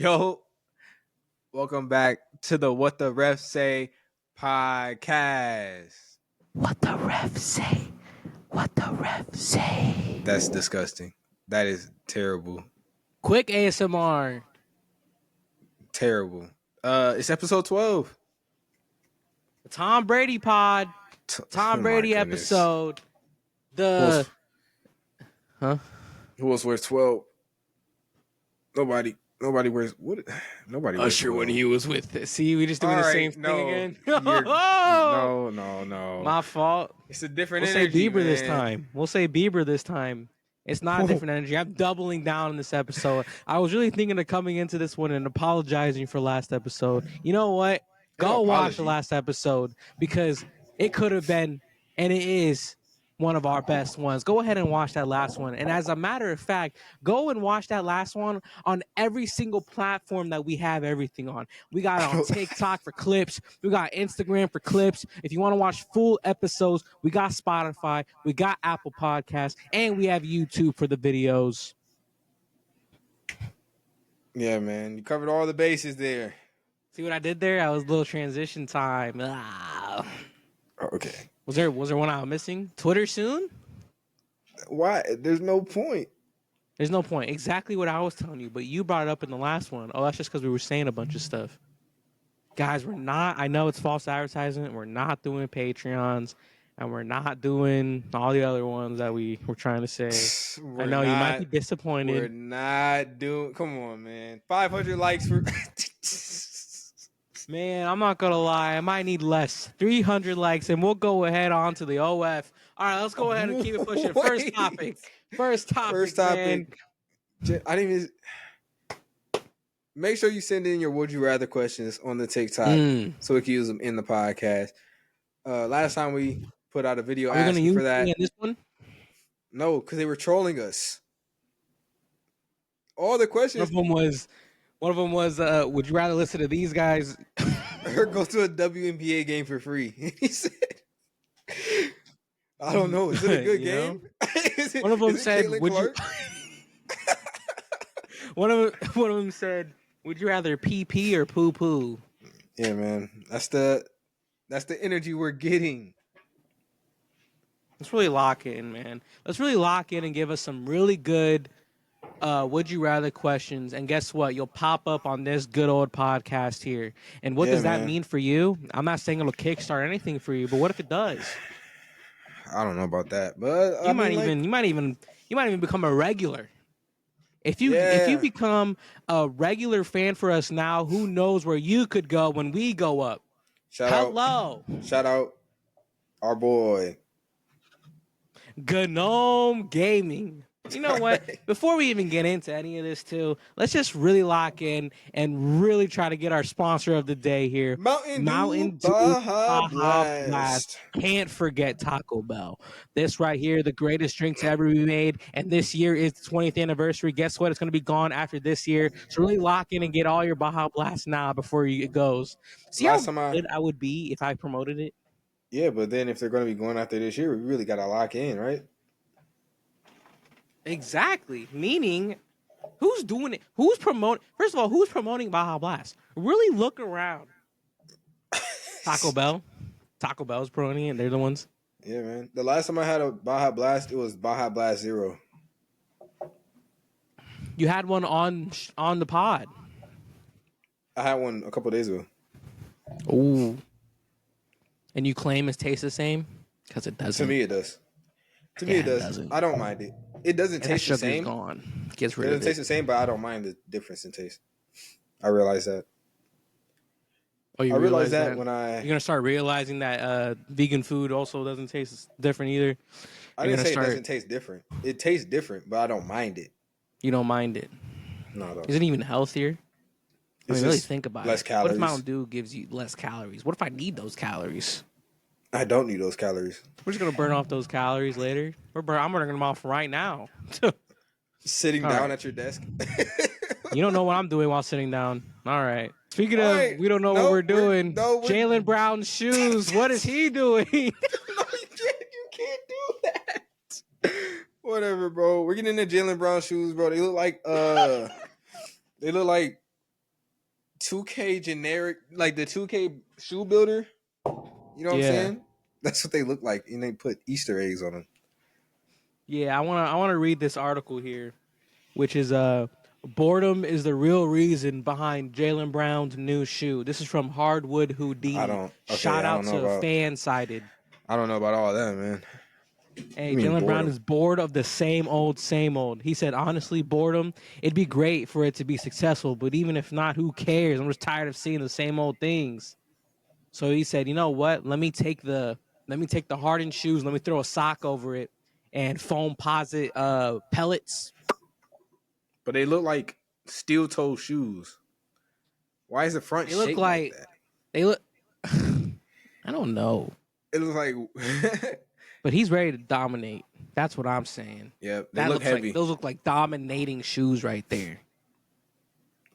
Yo, welcome back to the What the Refs Say podcast. What the ref say? What the ref say? That's disgusting. That is terrible. Quick ASMR. Terrible. It's episode 12. The Tom Brady pod. Tom Oh Brady my goodness. episode. The Who else wears 12? Nobody wears what? Nobody wears Usher 12. when he was with it. See, we just doing All the right, same thing no, again. No. My fault. It's a different We'll say energy, Bieber this man. time. We'll say Bieber this time. It's not a different energy. I'm doubling down in this episode. I was really thinking of coming into this one and apologizing for last episode. You know what? Go No watch the apology. last episode because it could have been, and it is, one of our best ones. Go ahead and watch that last one. And as a matter of fact, go and watch that last one on every single platform that we have everything on. We got it on TikTok for clips. We got Instagram for clips. If you want to watch full episodes, we got Spotify. We got Apple Podcasts. And we have YouTube for the videos. Yeah, man. You covered all the bases there. See what I did there? I was a little transition time. Okay. Was there one I was missing? Twitter soon? Why? There's no point. There's no point. Exactly what I was telling you, but you brought it up in the last one. Oh, that's just because we were saying a bunch of stuff. Guys, we're not, I know it's false advertisement. We're not doing Patreons, and we're not doing all the other ones that we were trying to say. I know you might be disappointed. We're not doing, come on, man. 500 likes for... Man, I'm not going to lie. I might need less. 300 likes, and we'll go ahead on to the OF. All right, let's go ahead and keep it pushing. First topic. First topic. Man. I didn't even... Make sure you send in your would you rather questions on the TikTok so we can use them in the podcast. Last time we put out a video asking for that. This one? No, because they were trolling us. All the questions. One of them was, would you rather listen to these guys or go to a WNBA game for free? He said, I don't know. Is it a good game? One of them said, would you... One of them said, would you rather pee or poo? Yeah, man. That's the energy we're getting. Let's really lock in, man. Let's really lock in and give us some really good would you rather questions. And guess what? You'll pop up on this good old podcast here. And what does that mean for you? I'm not saying it'll kickstart anything for you, but what if it does? I don't know about that, but you might even become a regular. If you become a regular fan for us now, who knows where you could go when we go up? Shout out our boy Gnome Gaming. You know what? Before we even get into any of this too, let's just really lock in and really try to get our sponsor of the day here. Mountain Dew Baja Blast. Can't forget Taco Bell. This right here, the greatest drink to ever be made. And this year is the 20th anniversary. Guess what? It's going to be gone after this year. So really lock in and get all your Baja Blast now before it goes. See how good I would be if I promoted it? Yeah, but then if they're going to be going after this year, we really got to lock in, right? Exactly. Meaning, who's doing it? Who's promoting? First of all, who's promoting Baja Blast? Really look around. Taco Bell. Taco Bell's promoting it. They're the ones. Yeah, man. The last time I had a Baja Blast, it was Baja Blast Zero. You had one on the pod. I had one a couple days ago. Ooh. And you claim it tastes the same? Because it doesn't. To me, it does. To me, it does. I don't mind it. It doesn't taste the same. Gone. Gets rid it doesn't taste the same, but I don't mind the difference in taste. I realize that. Oh, you realize that when you're gonna start realizing that vegan food also doesn't taste different either. I didn't say it doesn't taste different. It tastes different, but I don't mind it. You don't mind it? No. Is it even healthier? I mean, really think about less calories. What if Mountain Dew gives you less calories? What if I need those calories? I don't need those calories. We're just gonna burn off those calories later. I'm burning them off right now. Sitting down at your desk. You don't know what I'm doing while sitting down. All right. Speaking of, we don't know what we're doing. Jaylen Brown's shoes. What is he doing? No, you can't do that. Whatever, bro. We're getting into Jaylen Brown shoes, bro. They look like 2K generic, like the 2K shoe builder. You know what I'm saying? That's what they look like, and they put Easter eggs on them. Yeah, I wanna read this article here, which is boredom is the real reason behind Jaylen Brown's new shoe. This is from Hardwood Houdini. Shout out to Fansided. I don't know about all that, man. Hey, Jaylen Brown is bored of the same old. He said, honestly, boredom, it'd be great for it to be successful, but even if not, who cares? I'm just tired of seeing the same old things. So he said, you know what? Let me take the hardened shoes, let me throw a sock over it and foam posit pellets. But they look like steel toe shoes. Why is the front they look like that? They look I don't know. It looks like but he's ready to dominate. That's what I'm saying. Yeah, they look heavy. Like, those look like dominating shoes right there.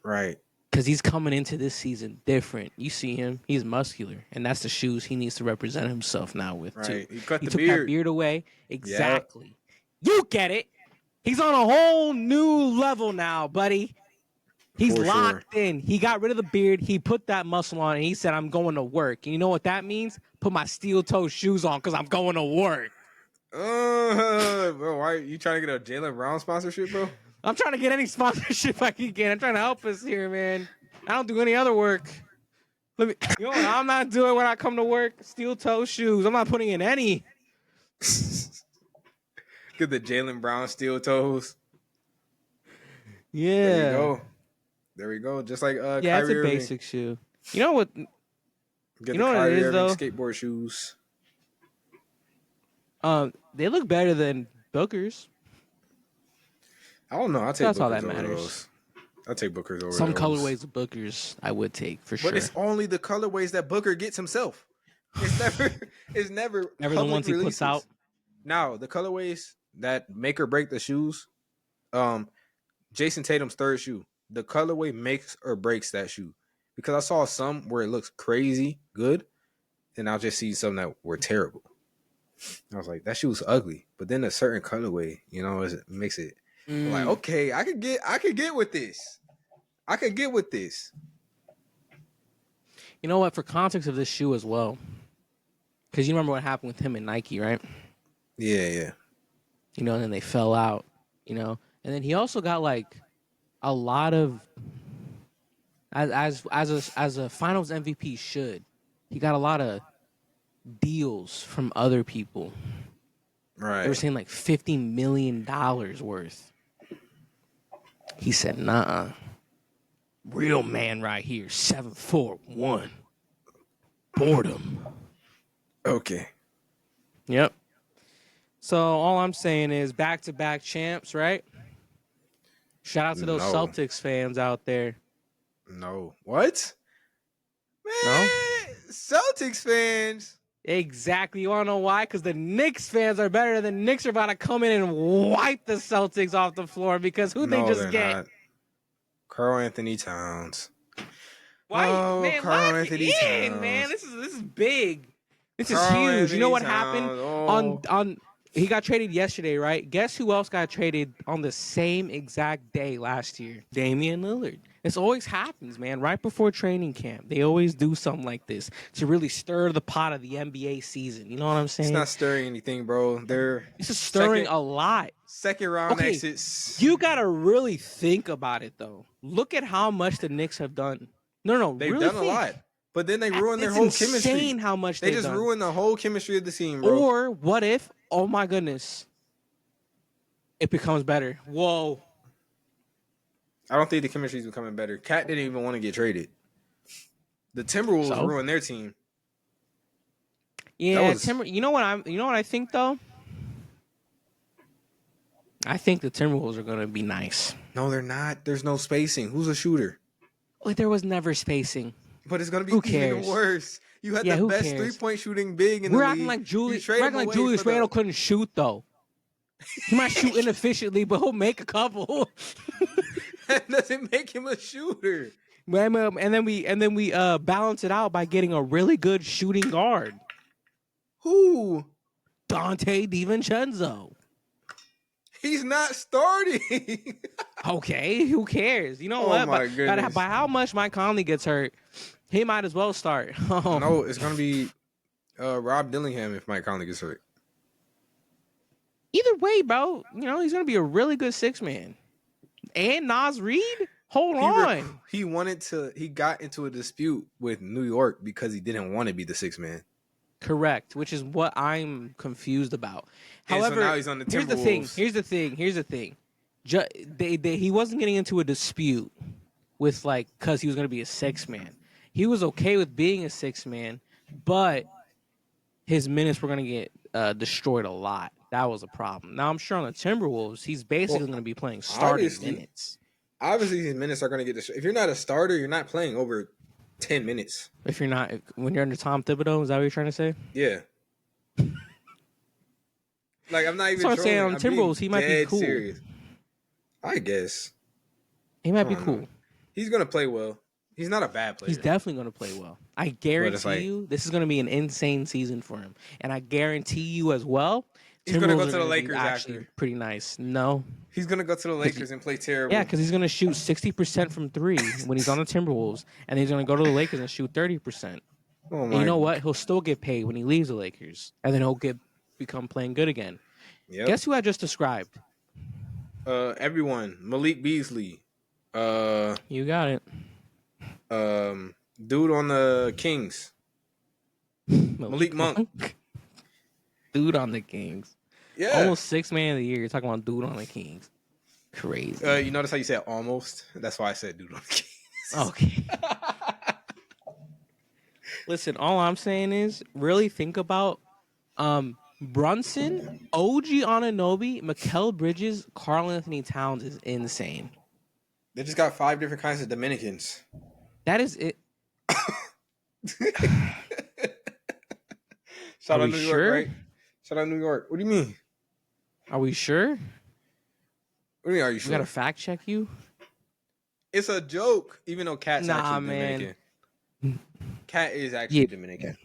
Right. Because he's coming into this season different. You see him, he's muscular. And that's the shoes he needs to represent himself now with, too. He took that beard away. Exactly. Yep. You get it. He's on a whole new level now, buddy. He's locked in. He got rid of the beard. He put that muscle on, and he said, I'm going to work. And you know what that means? Put my steel-toe shoes on because I'm going to work. Bro, why are you trying to get a Jaylen Brown sponsorship, bro? I'm trying to get any sponsorship I can get. I'm trying to help us here, man. I don't do any other work. You know what I'm not doing when I come to work? Steel-toe shoes. I'm not putting in any. Get the Jaylen Brown steel toes. Yeah. There you go. There we go. Just like yeah, Kyrie it's a Irving. basic shoe. You know what? Get you the know Kyrie what it is, Irving though? skateboard shoes. They look better than Booker's. I don't know. I'll take That's Booker's all that over matters. those. I'll take Booker's over Some those. colorways of Booker's I would take for sure. But it's only the colorways that Booker gets himself. It's never the ones he puts out. Now, the colorways that make or break the shoes, Jason Tatum's third shoe, the colorway makes or breaks that shoe. Because I saw some where it looks crazy good, and I'll just see some that were terrible. I was like, that shoe was ugly. But then a certain colorway, it makes it like, okay, I could get with this. I could get with this. You know what? For context of this shoe as well, because you remember what happened with him and Nike, right? Yeah. And then they fell out, and then he also got like a lot of as a Finals MVP should. He got a lot of deals from other people. Right. They were saying like $50 million worth. He said, "Nah, real man right here, 741, boredom." Okay. Yep. So all I'm saying is back-to-back champs, right? Shout out to those Celtics fans out there. No. What? Man, no? Celtics fans. Exactly. You want to know why? Because the Knicks fans are better. The Knicks are about to come in and wipe the Celtics off the floor because who they just get? Not. Karl-Anthony Towns. Why? Man, Karl-Anthony Towns. Man, this is big. This is huge. You know what happened on he got traded yesterday, right? Guess who else got traded on the same exact day last year? Damian Lillard. This always happens, man. Right before training camp, they always do something like this to really stir the pot of the NBA season. You know what I'm saying? It's not stirring anything, bro. It's just stirring a lot. Second round exits. You gotta really think about it, though. Look at how much the Knicks have done. No, they've really done a lot. But then they ruined their whole chemistry. It's insane how much they just ruined the whole chemistry of the team, bro. Or what if, oh my goodness, it becomes better? Whoa. I don't think the chemistry is becoming better. Cat didn't even want to get traded. The Timberwolves ruined their team. Yeah, You know what I think though? I think the Timberwolves are gonna be nice. No, they're not. There's no spacing. Who's a shooter? Like there was never spacing. But it's gonna be even worse. You had the best 3-point shooting big in the league. We're acting like Julius Randle couldn't shoot though. He might shoot inefficiently, but he'll make a couple. That doesn't make him a shooter. And then we balance it out by getting a really good shooting guard. Who? Dante DiVincenzo. He's not starting. Okay, who cares? You know Oh what? my goodness. By how much Mike Conley gets hurt, he might as well start. No, it's gonna be Rob Dillingham if Mike Conley gets hurt. Either way, bro, you know he's gonna be a really good six man. And Nas Reed, hold on. He got into a dispute with New York because he didn't want to be the sixth man. Correct, which is what I'm confused about. And so However, now he's on the here's the thing. He wasn't getting into a dispute with because he was going to be a six man. He was okay with being a six man, but his minutes were going to get destroyed a lot. That was a problem. Now I'm sure on the Timberwolves, he's basically going to be playing starting minutes. Obviously, his minutes are going to get destroyed. If you're not a starter, you're not playing over 10 minutes. If you're not, when you're under Tom Thibodeau, is that what you're trying to say? Yeah. Like, I'm not even. That's what I'm saying. On the Timberwolves, he might be cool. Serious. I guess he might be cool. He's gonna play well. He's not a bad player. He's definitely gonna play well. I guarantee you, this is gonna be an insane season for him. And I guarantee you as well, he's gonna go to the Lakers after. Pretty nice. No, he's gonna go to the Lakers and play terrible. Yeah, because he's gonna shoot 60% from three when he's on the Timberwolves, and he's gonna go to the Lakers and shoot 30%. Oh and you know what? He'll still get paid when he leaves the Lakers, and then he'll become playing good again. Yep. Guess who I just described? Everyone. Malik Beasley. You got it. Dude on the Kings. Malik Monk. Dude on the Kings. Yeah. Almost 6th man of the year. You're talking about dude on the Kings. Crazy. You notice how you said almost? That's why I said dude on the Kings. Okay. Listen, all I'm saying is really think about Brunson, OG Anunoby, Mikal Bridges, Karl Anthony Towns is insane. They just got 5 different kinds of Dominicans. That is it. Shout out New York, right? Shout out New York. What do you mean? Are we sure? What do you mean, are you sure? We gotta fact check you? It's a joke, even though Cat's actually Dominican. Cat is actually Dominican.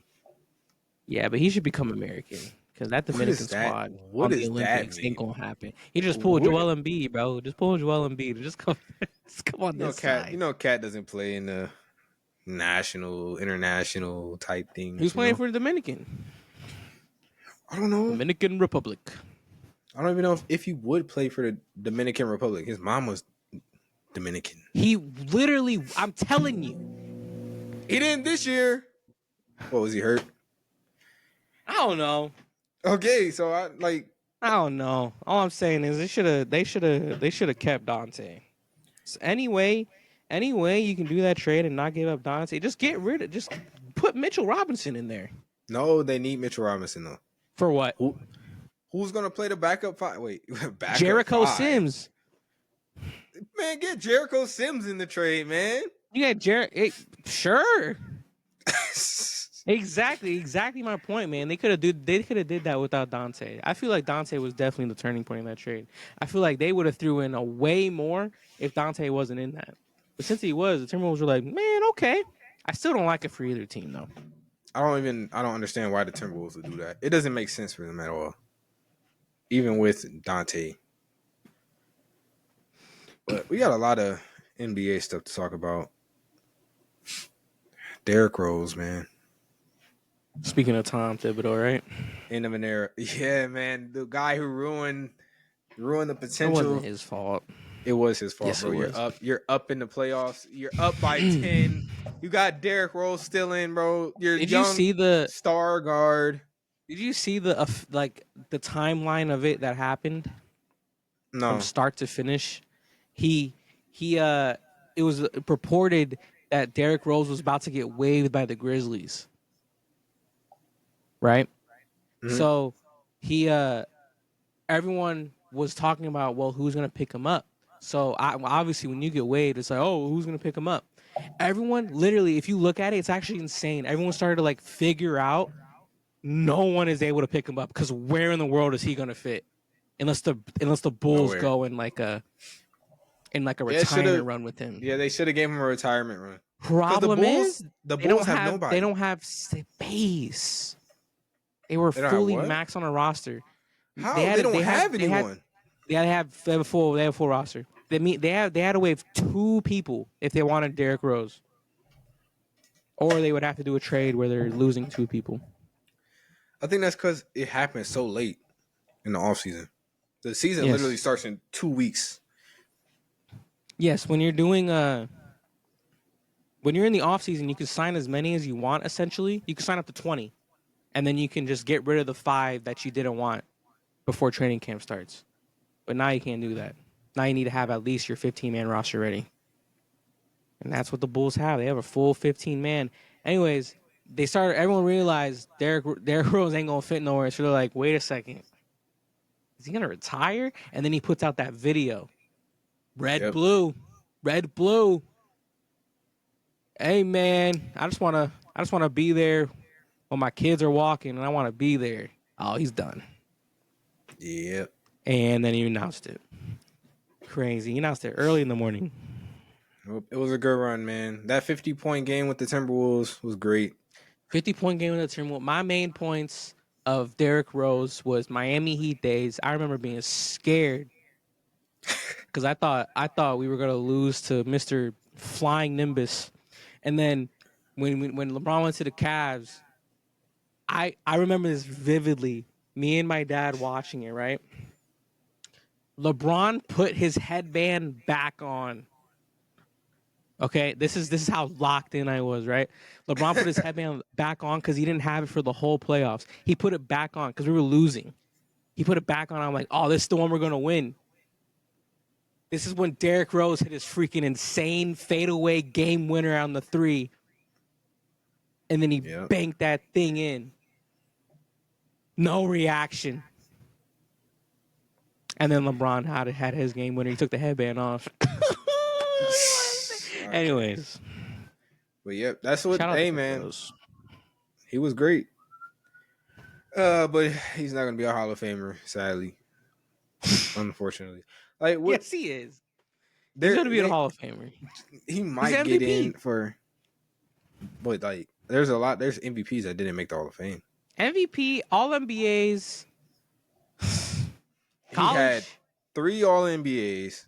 Yeah, but he should become American. Because that Dominican squad on the Olympics ain't gonna happen. He just pulled Joel Embiid, bro. Just pull Joel Embiid. Just come on this side. You know, Cat doesn't play in the national, international type thing. He's playing for the Dominican. I don't know. Dominican Republic. I don't even know if he would play for the Dominican Republic. His mom was Dominican. He literally, I'm telling you. He didn't this year. What, was he hurt? I don't know. Okay, so I don't know. All I'm saying is they should have kept Dante. So anyway you can do that trade and not give up Dante. Just put Mitchell Robinson in there. No, they need Mitchell Robinson though. For what? Who's gonna play the backup 5? Wait, backup Jericho 5. Sims. Man, get Jericho Sims in the trade, man. You got sure. Exactly my point, man. They could have did that without Dante. I feel like Dante was definitely the turning point in that trade. I feel like they would have threw in a way more if Dante wasn't in that. But since he was, the Timberwolves were like, man, okay. I still don't like it for either team though. I don't understand why the Timberwolves would do that. It doesn't make sense for them at all. Even with Dante. But we got a lot of NBA stuff to talk about. Derrick Rose, man. Speaking of Tom Thibodeau, right? End of an era. Yeah, man. The guy who ruined the potential. It wasn't his fault. It was his fault, yes, bro. You're up in the playoffs. You're up by 10. You got Derrick Rose still in, bro. Did you see the star guard? Did you see the timeline of it that happened? No. From start to finish. It was purported that Derrick Rose was about to get waived by the Grizzlies. Right? Mm-hmm. So everyone was talking about, well, who's going to pick him up? So obviously when you get waived, it's like, oh, who's going to pick him up? Everyone, literally, if you look at it, it's actually insane. Everyone started to figure out no one is able to pick him up because where in the world is he going to fit? Unless the Bulls go in a retirement run with him. Yeah, they should have gave him a retirement run. Problem is the Bulls have nobody. They don't have space. They were fully maxed on a roster. How? They don't have anyone. they have a full roster. They had to waive 2 people if they wanted Derrick Rose, or they would have to do a trade where they're losing 2 people. I think that's because it happened so late in the offseason. The season Yes. literally starts in 2 weeks. Yes, when you're doing when you're in the offseason, you can sign as many as you want. Essentially, you can sign up to 20, and then you can just get rid of the 5 that you didn't want before training camp starts. But now you can't do that. Now you need to have at least your 15-man roster ready. And that's what the Bulls have. They have a full 15-man. Anyways, everyone realized Derrick Rose ain't going to fit nowhere. So they're like, wait a second. Is he going to retire? And then he puts out that video. Red, blue. Hey, man, I just want to be there when my kids are walking, and I want to be there. Oh, he's done. Yeah. And then he announced it. Crazy. He announced it early in the morning. It was a good run, man. That 50-point game with the Timberwolves was great. 50-point game with the Timberwolves. My main points of Derrick Rose was Miami Heat days. I remember being scared because I thought we were gonna lose to Mr. Flying Nimbus, and then when LeBron went to the Cavs, I remember this vividly. Me and my dad watching it. Right, LeBron put his headband back on. Okay, this is how locked in I was, right? LeBron put his headband back on because he didn't have it for the whole playoffs. He put it back on because we were losing. He put it back on. I'm like, oh, this is the one we're going to win. This is when Derrick Rose hit his freaking insane fadeaway game winner on the 3. And then he banked that thing in. No reaction. And then LeBron had his game winner. He took the headband off. Anyways. But yep, that's what. Hey, man, he was great. But he's not gonna be a Hall of Famer, sadly. Unfortunately, like what? Yes, he is. He's gonna be a Hall of Famer. He might get in for. But like, there's MVPs that didn't make the Hall of Fame. MVP, All NBAs. He had 3 All NBAs.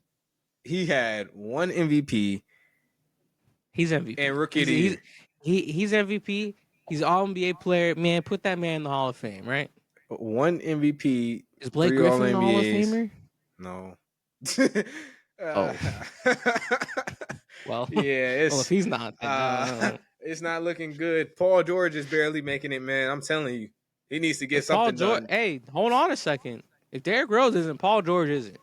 He had 1 MVP. He's MVP. And Rookie of the Year. He's MVP. He's All NBA player. Man, put that man in the Hall of Fame, right? 1 MVP. Is Blake Griffin a Hall of Famer? No. Well, yeah. Well, if he's not, then it's not looking good. Paul George is barely making it, man. I'm telling you, he needs to get something done. Hey, hold on a second. If Derrick Rose isn't, Paul George isn't.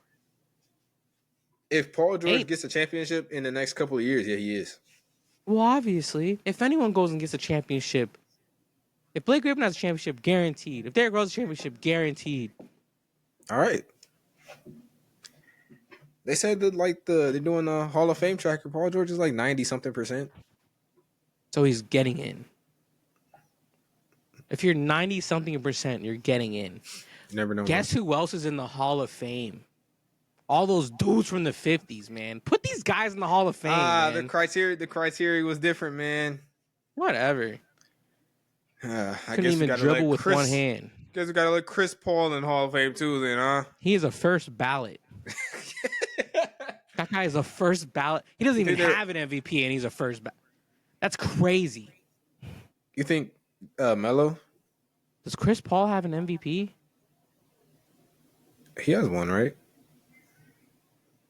If Paul George gets a championship in the next couple of years, yeah, he is. Well, obviously, if anyone goes and gets a championship, if Blake Griffin has a championship, guaranteed. If Derrick Rose has a championship, guaranteed. All right. They said that they're doing a Hall of Fame tracker. Paul George is like 90-something%. So he's getting in. If you're 90-something%, you're getting in. You never know. Guess who else is in the Hall of Fame? All those dudes from the 50s, man. Put these guys in the Hall of Fame. Man. The criteria was different, man. Whatever. I Couldn't guess even dribble with one hand. Guess we gotta let Chris Paul in Hall of Fame too, then, huh? He is a first ballot. That guy is a first ballot. He doesn't even have an MVP, and he's a first ballot. That's crazy. You think Melo? Does Chris Paul have an MVP? He has one, right?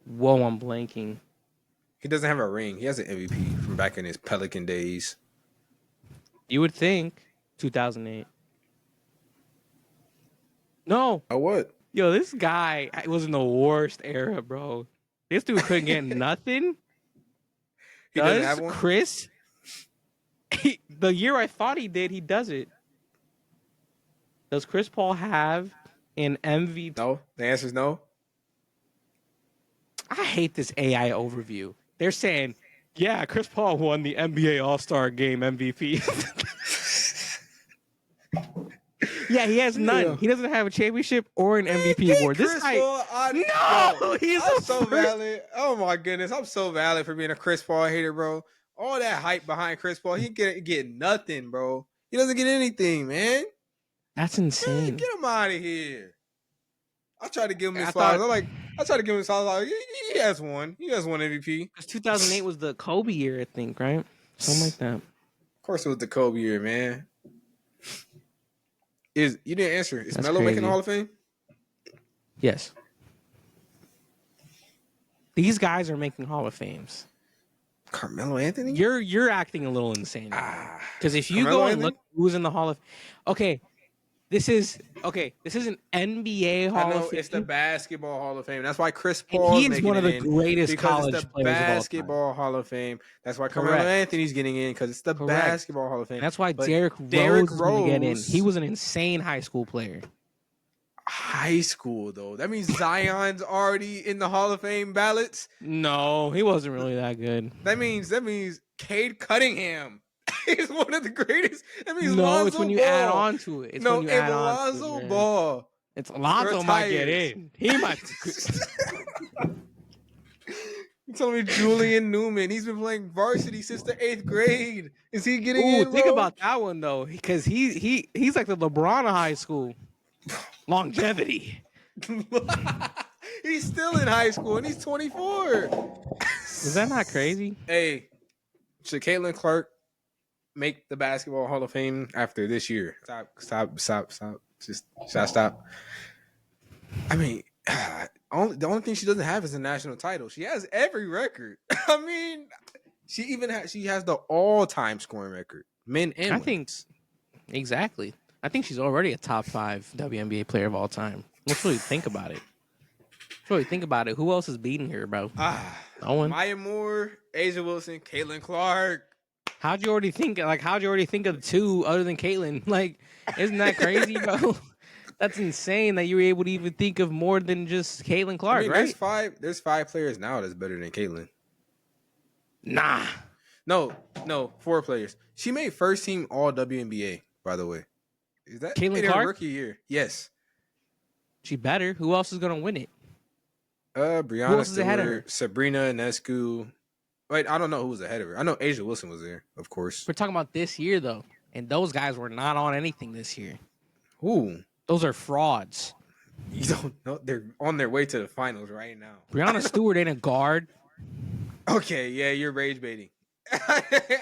Whoa, I'm blanking. He doesn't have a ring. He has an MVP from back in his Pelican days. You would think 2008. No. Oh, what? Yo, this guy was in the worst era, bro. This dude couldn't get nothing. He doesn't have one? Chris? The year I thought he did, he does it. Does Chris Paul have an MVP? No. The answer is no. I hate this AI overview. They're saying, yeah, Chris Paul won the NBA All-Star Game MVP. Yeah, he has none. Yeah. He doesn't have a championship or an MVP award. This guy, I'm so valid. Oh my goodness, I'm so valid for being a Chris Paul hater, bro. All that hype behind Chris Paul, he get nothing, bro. He doesn't get anything, man. That's insane. Man, get him out of here. I tried to give him his I flowers. thought I tried to give him his flowers. Like, he has one. He has one MVP. because 2008 was the Kobe year, I think, right? Something like that. Of course, it was the Kobe year, man. You didn't answer? Is That's Melo making crazy. the Hall of Fame? Yes. These guys are making Hall of Fames. Carmelo Anthony? You're acting a little insane. Because if you Carmelo go and Anthony? look who's in the Hall of, this is an NBA I Hall know of Fame. it's the Basketball Hall of Fame. That's why Chris And Paul he is is making one of it the in greatest because college it's the players of all time. Basketball Hall of Fame. That's why Carmelo Correct. Anthony's getting in because it's the Correct. Basketball Hall of Fame. And that's why But Derrick Derrick Rose is going to get in. Rose- He was an insane high school player. High school though. That means Zion's already in the Hall of Fame ballots. No, he wasn't really that good. That means Cade Cunningham is one of the greatest. That means No, Lonzo it's when you Ball. add on to it. It's no, when you if add on to Lonzo it, man. Ball. It's Lonzo might get retires. in. He might. You telling me Julian Newman? He's been playing varsity since the 8th grade. Is he getting Ooh, in? think bro? about that one though, because he's like the LeBron of high school. Longevity. He's still in high school and he's 24. Is that not crazy? Hey, should Caitlin Clark make the Basketball Hall of Fame after this year? Stop. Just stop. I mean, the only thing she doesn't have is a national title. She has every record. I mean, she has the all-time scoring record, men and I think exactly. I think she's already a top 5 WNBA player of all time. Let's really think about it. Who else is beating her, bro? No one. Maya Moore, Asia Wilson, Caitlin Clark. How'd you already think of the two other than Caitlin? Like, isn't that crazy, bro? That's insane that you were able to even think of more than just Caitlin Clark, I mean, right? There's 5 players now that's better than Caitlin. Nah. No, 4 players. She made first team All WNBA, by the way. Is that Caitlin in her Clark? rookie year? Yes. She better. Who else is gonna win it? Brianna else is ahead of her? Stewart, Sabrina Ionescu. Wait, I don't know who was ahead of her. I know Asia Wilson was there, of course. We're talking about this year though, and those guys were not on anything this year. Who? Those are frauds. You don't know? They're on their way to the finals right now. Brianna Stewart ain't a guard. Okay, yeah, you're rage baiting.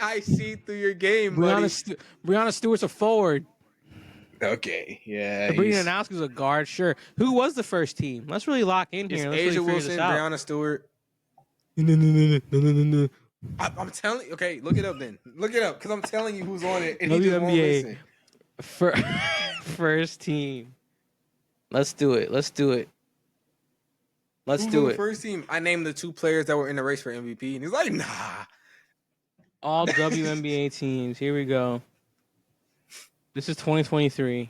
I see through your game, buddy. Brianna Stewart's a forward. Okay, yeah. Sabrina Ionescu's a guard, sure. Who was the first team? Let's really lock in It's here. Let's Asia really figure Wilson, this out. Brianna Stewart. No. I'm telling you. Okay, look it up then. Look it up because I'm telling you who's on it, and he just won't WNBA. listen. First team. Let's do it. Who's on the first team? I named the 2 players that were in the race for MVP, and he's like, nah. All WNBA teams. Here we go. This is 2023.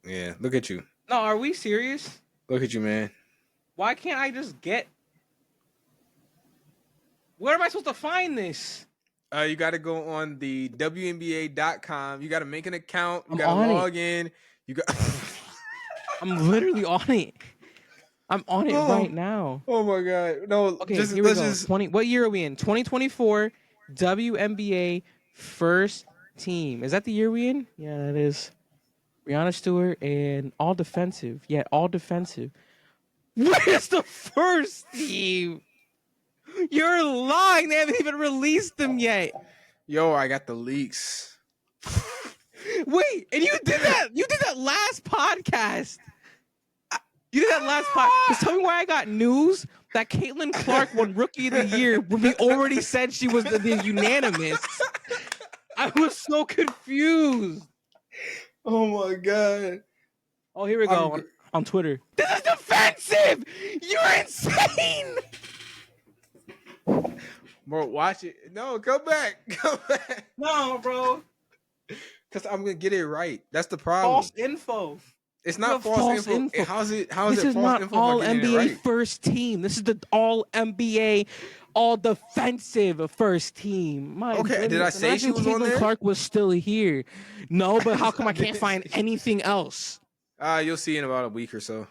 Yeah, look at you. No, are we serious? Look at you, man. Why can't I just get... Where am I supposed to find this? You got to go on the WNBA.com. You got to make an account. You I'm got to on it. log in. You got. I'm literally on it. I'm on it right now. Oh my god! No, Okay, here we go. 20. What year are we in? 2024 WNBA first team. Is that the year we in? Yeah, that is. Brianna Stewart and all defensive. Yeah, all defensive. Where's the first team? You're lying. They haven't even released them yet. Yo, I got the leaks. Wait, and you did that. You did that last podcast. You did that last podcast. Tell me why I got news that Caitlin Clark won Rookie of the Year when we already said she was the unanimous. I was so confused. Oh my god! Oh, here we go on Twitter. This is defensive. You're insane. Bro, watch it. No, come back. Come back. No, bro. Because I'm gonna get it right. That's the problem. False info. It's not false info. How is it? How is This it is false not info? all if I'm getting NBA it right? first team. This is the all NBA, all defensive first team. My Okay, did I goodness. say she Imagine was on Caitlin there? Clark was still here. No, but how come I can't find anything else? You'll see in about a week or so.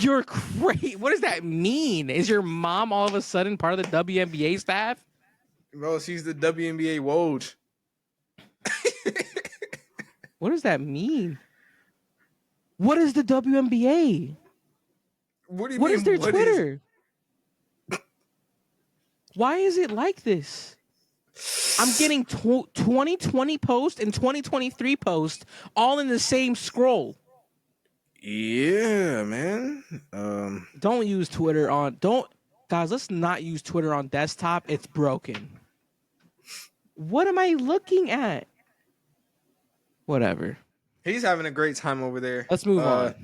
You're crazy. What does that mean? Is your mom all of a sudden part of the WNBA staff? Bro, she's the WNBA Woj. What does that mean? What is the WNBA? What do you What mean? is their Twitter? Why is it like this? I'm getting 2020 post and 2023 post all in the same scroll. Yeah, man. Don't use Twitter on guys, let's not use Twitter on desktop. It's broken. What am I looking at? Whatever. He's having a great time over there. Let's move on.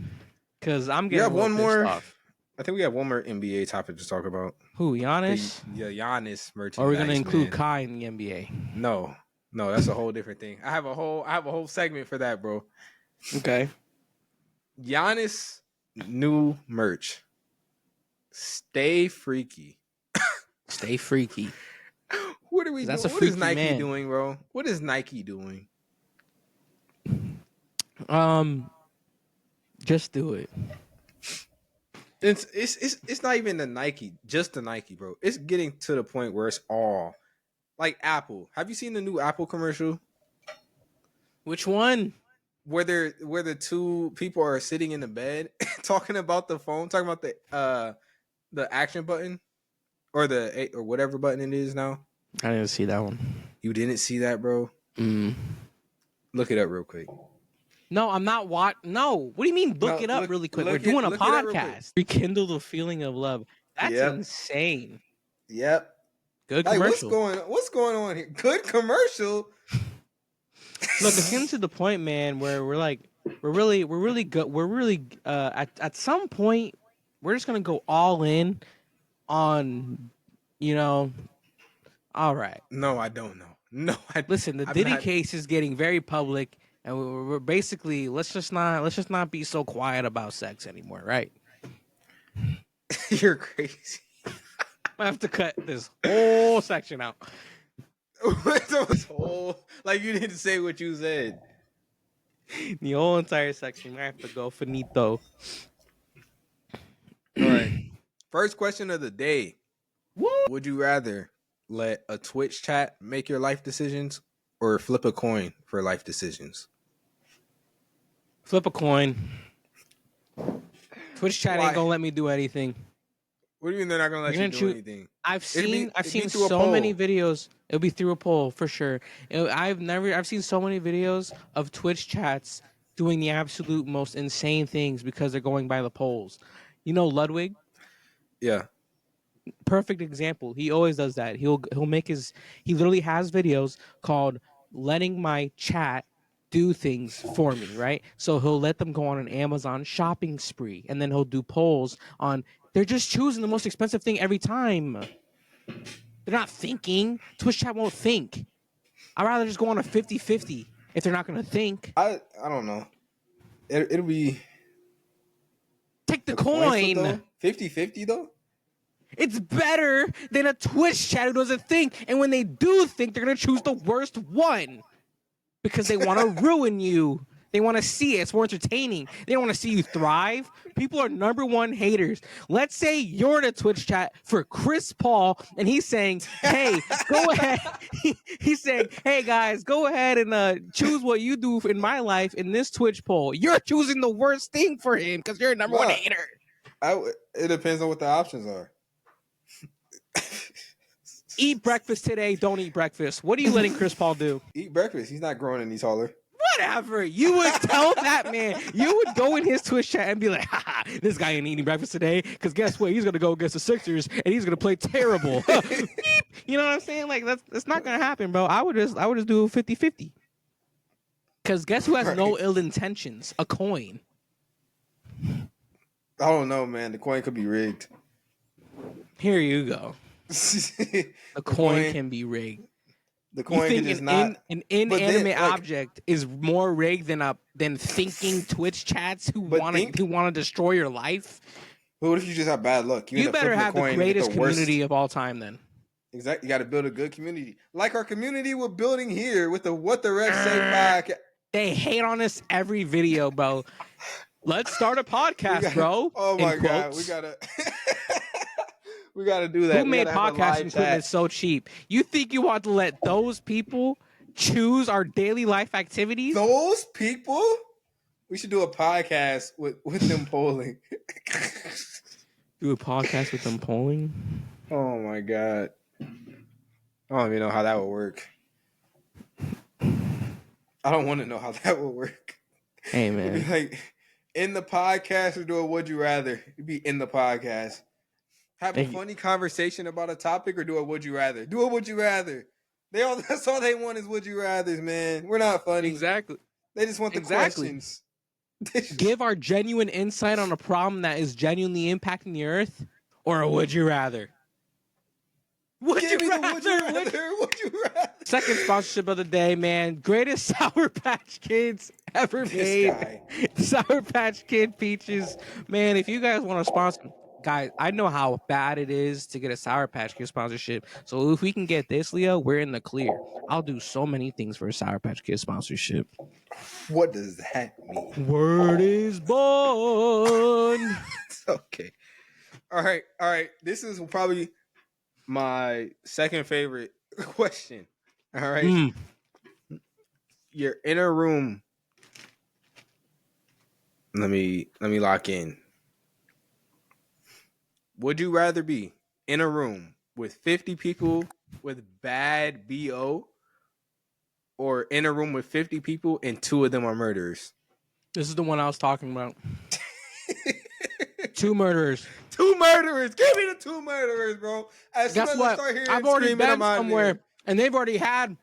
Cause I'm We getting have one more. off. I think we have one more NBA topic to talk about. Who, Giannis? Yeah, Giannis merchandise. Or are we gonna include man. Kai in the NBA? No, that's a whole different thing. I have a whole segment for that, bro. Okay. Giannis new merch. Stay freaky. Stay freaky. What are we That's doing? a What is freaky Nike man. doing, bro? What is Nike doing? Just do it. It's not even the Nike, just the Nike, bro. It's getting to the point where it's all like Apple. Have you seen the new Apple commercial? Which one? Where the two people are sitting in the bed talking about the phone, talking about the action button or or whatever button it is now. I didn't see that one. You didn't see that, bro? Look it up real quick. No, I'm not No. What do you mean look it up really quick? We're doing a podcast. Rekindle the feeling of love. That's insane. Yep. Good commercial. What's going on here? Good commercial. Look, it's getting to the point, man, where we're really good. We're really at some point we're just gonna go all in on, all right. No, I don't know. No, listen. The Diddy case is getting very public, and we're basically let's just not be so quiet about sex anymore, right? You're crazy. I have to cut this whole section out. Like you didn't say what you said. The whole entire section. I have to go finito. All right. First question of the day. Woo! Would you rather let a Twitch chat make your life decisions or flip a coin for life decisions? Flip a coin. Twitch chat ain't gonna let me do anything. What do you mean they're not gonna let you do anything? I've seen so many videos. It'll be through a poll for sure. I've seen so many videos of Twitch chats doing the absolute most insane things because they're going by the polls. You know Ludwig? Yeah. Perfect example. He always does that. He literally has videos called letting my chat do things for me, right? So he'll let them go on an Amazon shopping spree, and then he'll do polls on. They're just choosing the most expensive thing every time. They're not thinking. Twitch chat won't think. I'd rather just go on a 50-50 if they're not going to think. I don't know. It'll be... Take the coin. 50-50 though? It's better than a Twitch chat who doesn't think. And when they do think, they're going to choose the worst one. Because they want to ruin you. They want to see it. It's more entertaining. They don't want to see you thrive. People are #1 haters. Let's say you're in a Twitch chat for Chris Paul, and he's saying, hey, go ahead. He's saying, hey, guys, go ahead and choose what you do in my life in this Twitch poll. You're choosing the worst thing for him because you're a #1 hater. It depends on what the options are. Eat breakfast today. Don't eat breakfast. What are you letting Chris Paul do? Eat breakfast. He's not growing any taller. Whatever. You would tell that man. You would go in his Twitch chat and be like, haha, this guy ain't eating breakfast today because guess what? He's going to go against the Sixers and he's going to play terrible. You know what I'm saying? Like, that's not going to happen, bro. I would just do 50-50. Because guess who has no ill intentions? A coin. I don't know, man. The coin could be rigged. Here you go. The coin can be rigged. The coin can just not. An inanimate object is more rigged than thinking Twitch chats who want to destroy your life. But what if you just have bad luck? You better have the greatest community of all time then. Exactly. You got to build a good community. Like our community we're building here with the What the Refs Say podcast. They hate on us every video, bro. Let's start a podcast, bro. Oh my God. We gotta do that. Who made podcasting equipment so cheap? You think you want to let those people choose our daily life activities? Those people? We should do a podcast with them polling. Do a podcast with them polling. Oh my god. I don't even know how that would work. I don't want to know how that would work. Hey It'd man, be like in the podcast or do a would you rather? It'd be in the podcast. Have a funny conversation about a topic or do a would you rather? Do a would you rather. That's all they want is would you rathers, man. We're not funny. exactly. They just want the questions. Give our genuine insight on a problem that is genuinely impacting the earth, or a would you rather? Would you rather? Second sponsorship of the day, man. Greatest Sour Patch Kids ever made. Sour Patch Kid Peaches. Man, if you guys want to sponsor, guys, I know how bad it is to get a Sour Patch Kid sponsorship. So if we can get this, Leo, we're in the clear. I'll do so many things for a Sour Patch Kid sponsorship. What does that mean? Word is born. Okay. All right. This is probably my second favorite question. All right. You're in a room. Let me lock in. Would you rather be in a room with 50 people with bad BO or in a room with 50 people and 2 of them are murderers? This is the one I was talking about. 2 murderers. 2 murderers. Give me the 2 murderers, bro. Guess what? I've already been somewhere, and they've already had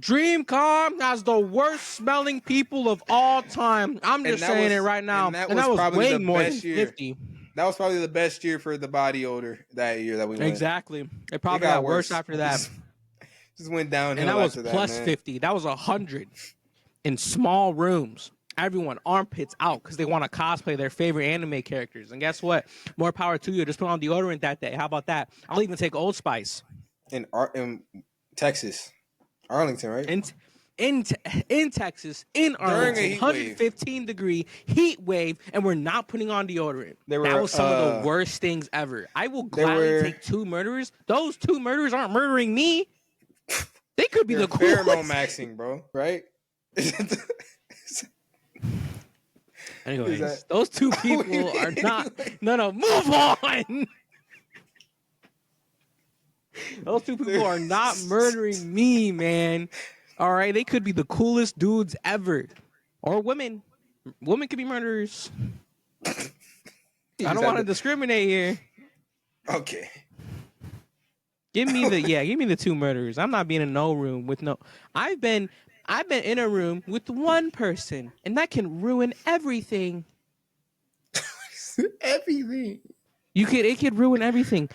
DreamCom has the worst smelling people of all time. I'm just saying it right now. And that was way more than 50. That was probably the best year for the body odor that year that we went. Exactly. It probably got worse after that. Just went downhill. And that was after plus that, 50. That was 100 in small rooms. Everyone armpits out because they want to cosplay their favorite anime characters. And guess what? More power to you. Just put on deodorant that day. How about that? I'll even take Old Spice. In Texas, Arlington, right? In Texas, in Arlington, 115-degree heat wave, and we're not putting on deodorant. That was some of the worst things ever. I will gladly take 2 murderers. Those 2 murderers aren't murdering me. They could be the coolest. Pheromone maxing, bro. Right? Anyways, those 2 people are not. No, move on. Those 2 people are not murdering me, man. All right, they could be the coolest dudes ever, or women. Women could be murderers. I don't want to discriminate here. Okay. Give me the 2 murderers. I'm not being in no room with no. I've been in a room with 1 person, and that can ruin everything. Everything. It could ruin everything.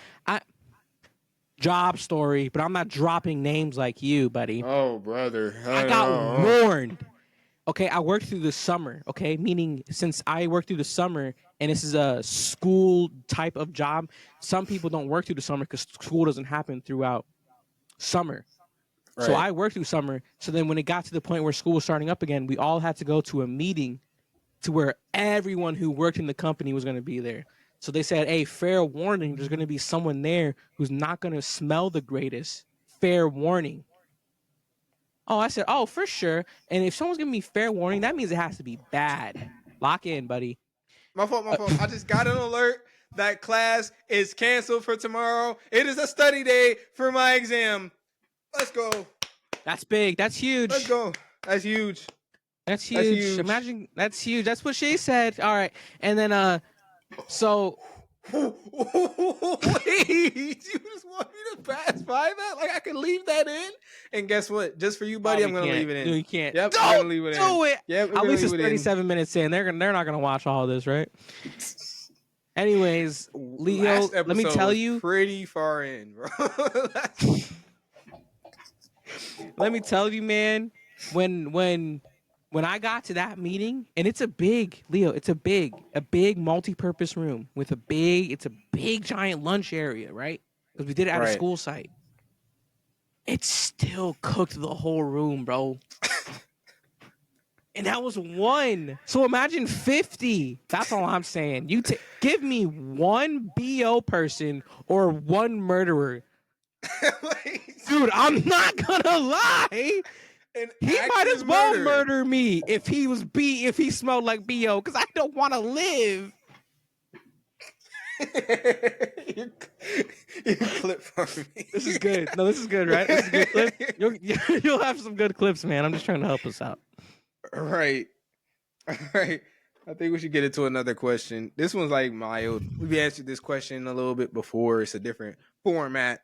Job story, but I'm not dropping names like you, buddy. Oh, brother. I got warned. Okay, I worked through the summer, okay? Meaning since I worked through the summer and this is a school type of job, some people don't work through the summer because school doesn't happen throughout summer. Right. So I worked through summer. So then when it got to the point where school was starting up again, we all had to go to a meeting to where everyone who worked in the company was going to be there. So they said, hey, fair warning, there's going to be someone there who's not going to smell the greatest. Fair warning. Oh, I said, oh, for sure. And if someone's giving me fair warning, that means it has to be bad. Lock in, buddy. My fault. I just got an alert that class is canceled for tomorrow. It is a study day for my exam. Let's go. That's big. That's huge. Let's go. That's huge. That's huge. Imagine, that's huge. That's what she said. All right. And then, so wait, you just want me to pass by that? Like I can leave that in? And guess what? Just for you, buddy, I'm gonna leave it in. No, you can't. Yep, don't I'm gonna leave it in. Do it. Yep, at least it's 37 minutes in. They're not gonna watch all of this, right? Anyways, Leo, let me tell you, pretty far in, bro. Let me tell you, man. When I got to that meeting, and it's a big multi-purpose room with a big giant lunch area, right? Because we did it at a school site. It still cooked the whole room, bro. And that was 1. So imagine 50. That's all I'm saying. Give me 1 BO person or 1 murderer. Dude, I'm not gonna lie. An He might active as well murder. murder me if he smelled like BO, because I don't want to live. you, you clip for me. This is good. No, this is good, right? This is a good clip. You'll have some good clips, man. I'm just trying to help us out. All right. All right. I think we should get into another question. This one's like mild. We've answered this question a little bit before. It's a different format.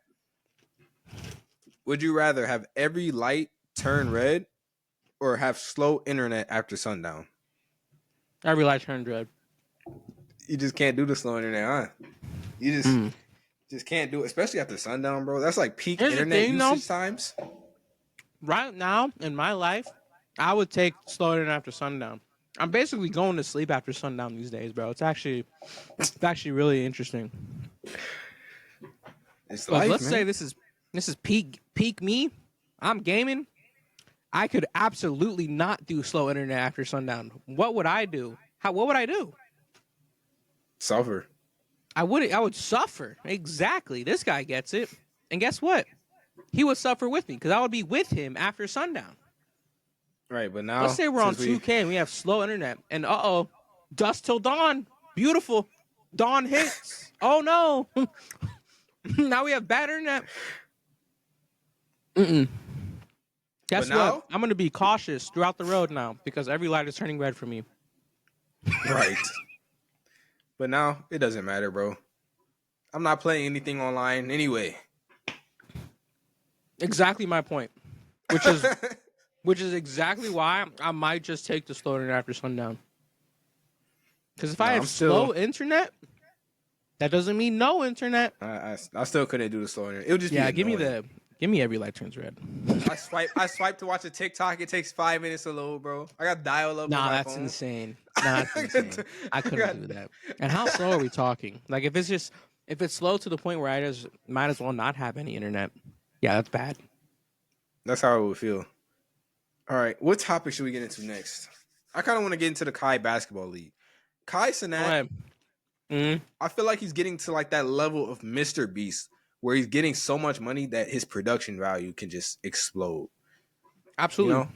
Would you rather have every light turn red or have slow internet after sundown? Every light turned red. You just can't do the slow internet, huh? You just can't do it, especially after sundown, bro. That's like peak Here's the internet thing, usage times. Right now in my life, I would take slow internet after sundown. I'm basically going to sleep after sundown these days, bro. It's actually really interesting. It's But life, let's man. say this is peak me. I'm gaming. I could absolutely not do slow internet after sundown. What would I do? What would I do? Suffer. I would suffer. Exactly. This guy gets it. And guess what? He would suffer with me because I would be with him after sundown. Right, but now Let's say we're on since 2K and we have slow internet. And dusk till dawn. Beautiful. Dawn hits. Oh no. Now we have bad internet. Guess But now- what? I'm going to be cautious throughout the road now because every light is turning red for me. Right. But now it doesn't matter, bro. I'm not playing anything online anyway. Exactly my point. Which is exactly why I might just take the slow internet after sundown. Because if I I'm have still- slow internet, that doesn't mean no internet. I still couldn't do the slow internet. It would just be Give me every light turns red. I swipe to watch a TikTok. It takes 5 minutes to load, bro. I got dial up. Nah, on my that's phone. insane. Nah, that's insane. I couldn't do that. And how slow are we talking? Like if it's slow to the point where I just might as well not have any internet. Yeah, that's bad. That's how it would feel. All right, what topic should we get into next? I kind of want to get into the Kai basketball league. Kai Cenat, I feel like he's getting to like that level of Mr. Beast where he's getting so much money that his production value can just explode. Absolutely. You know?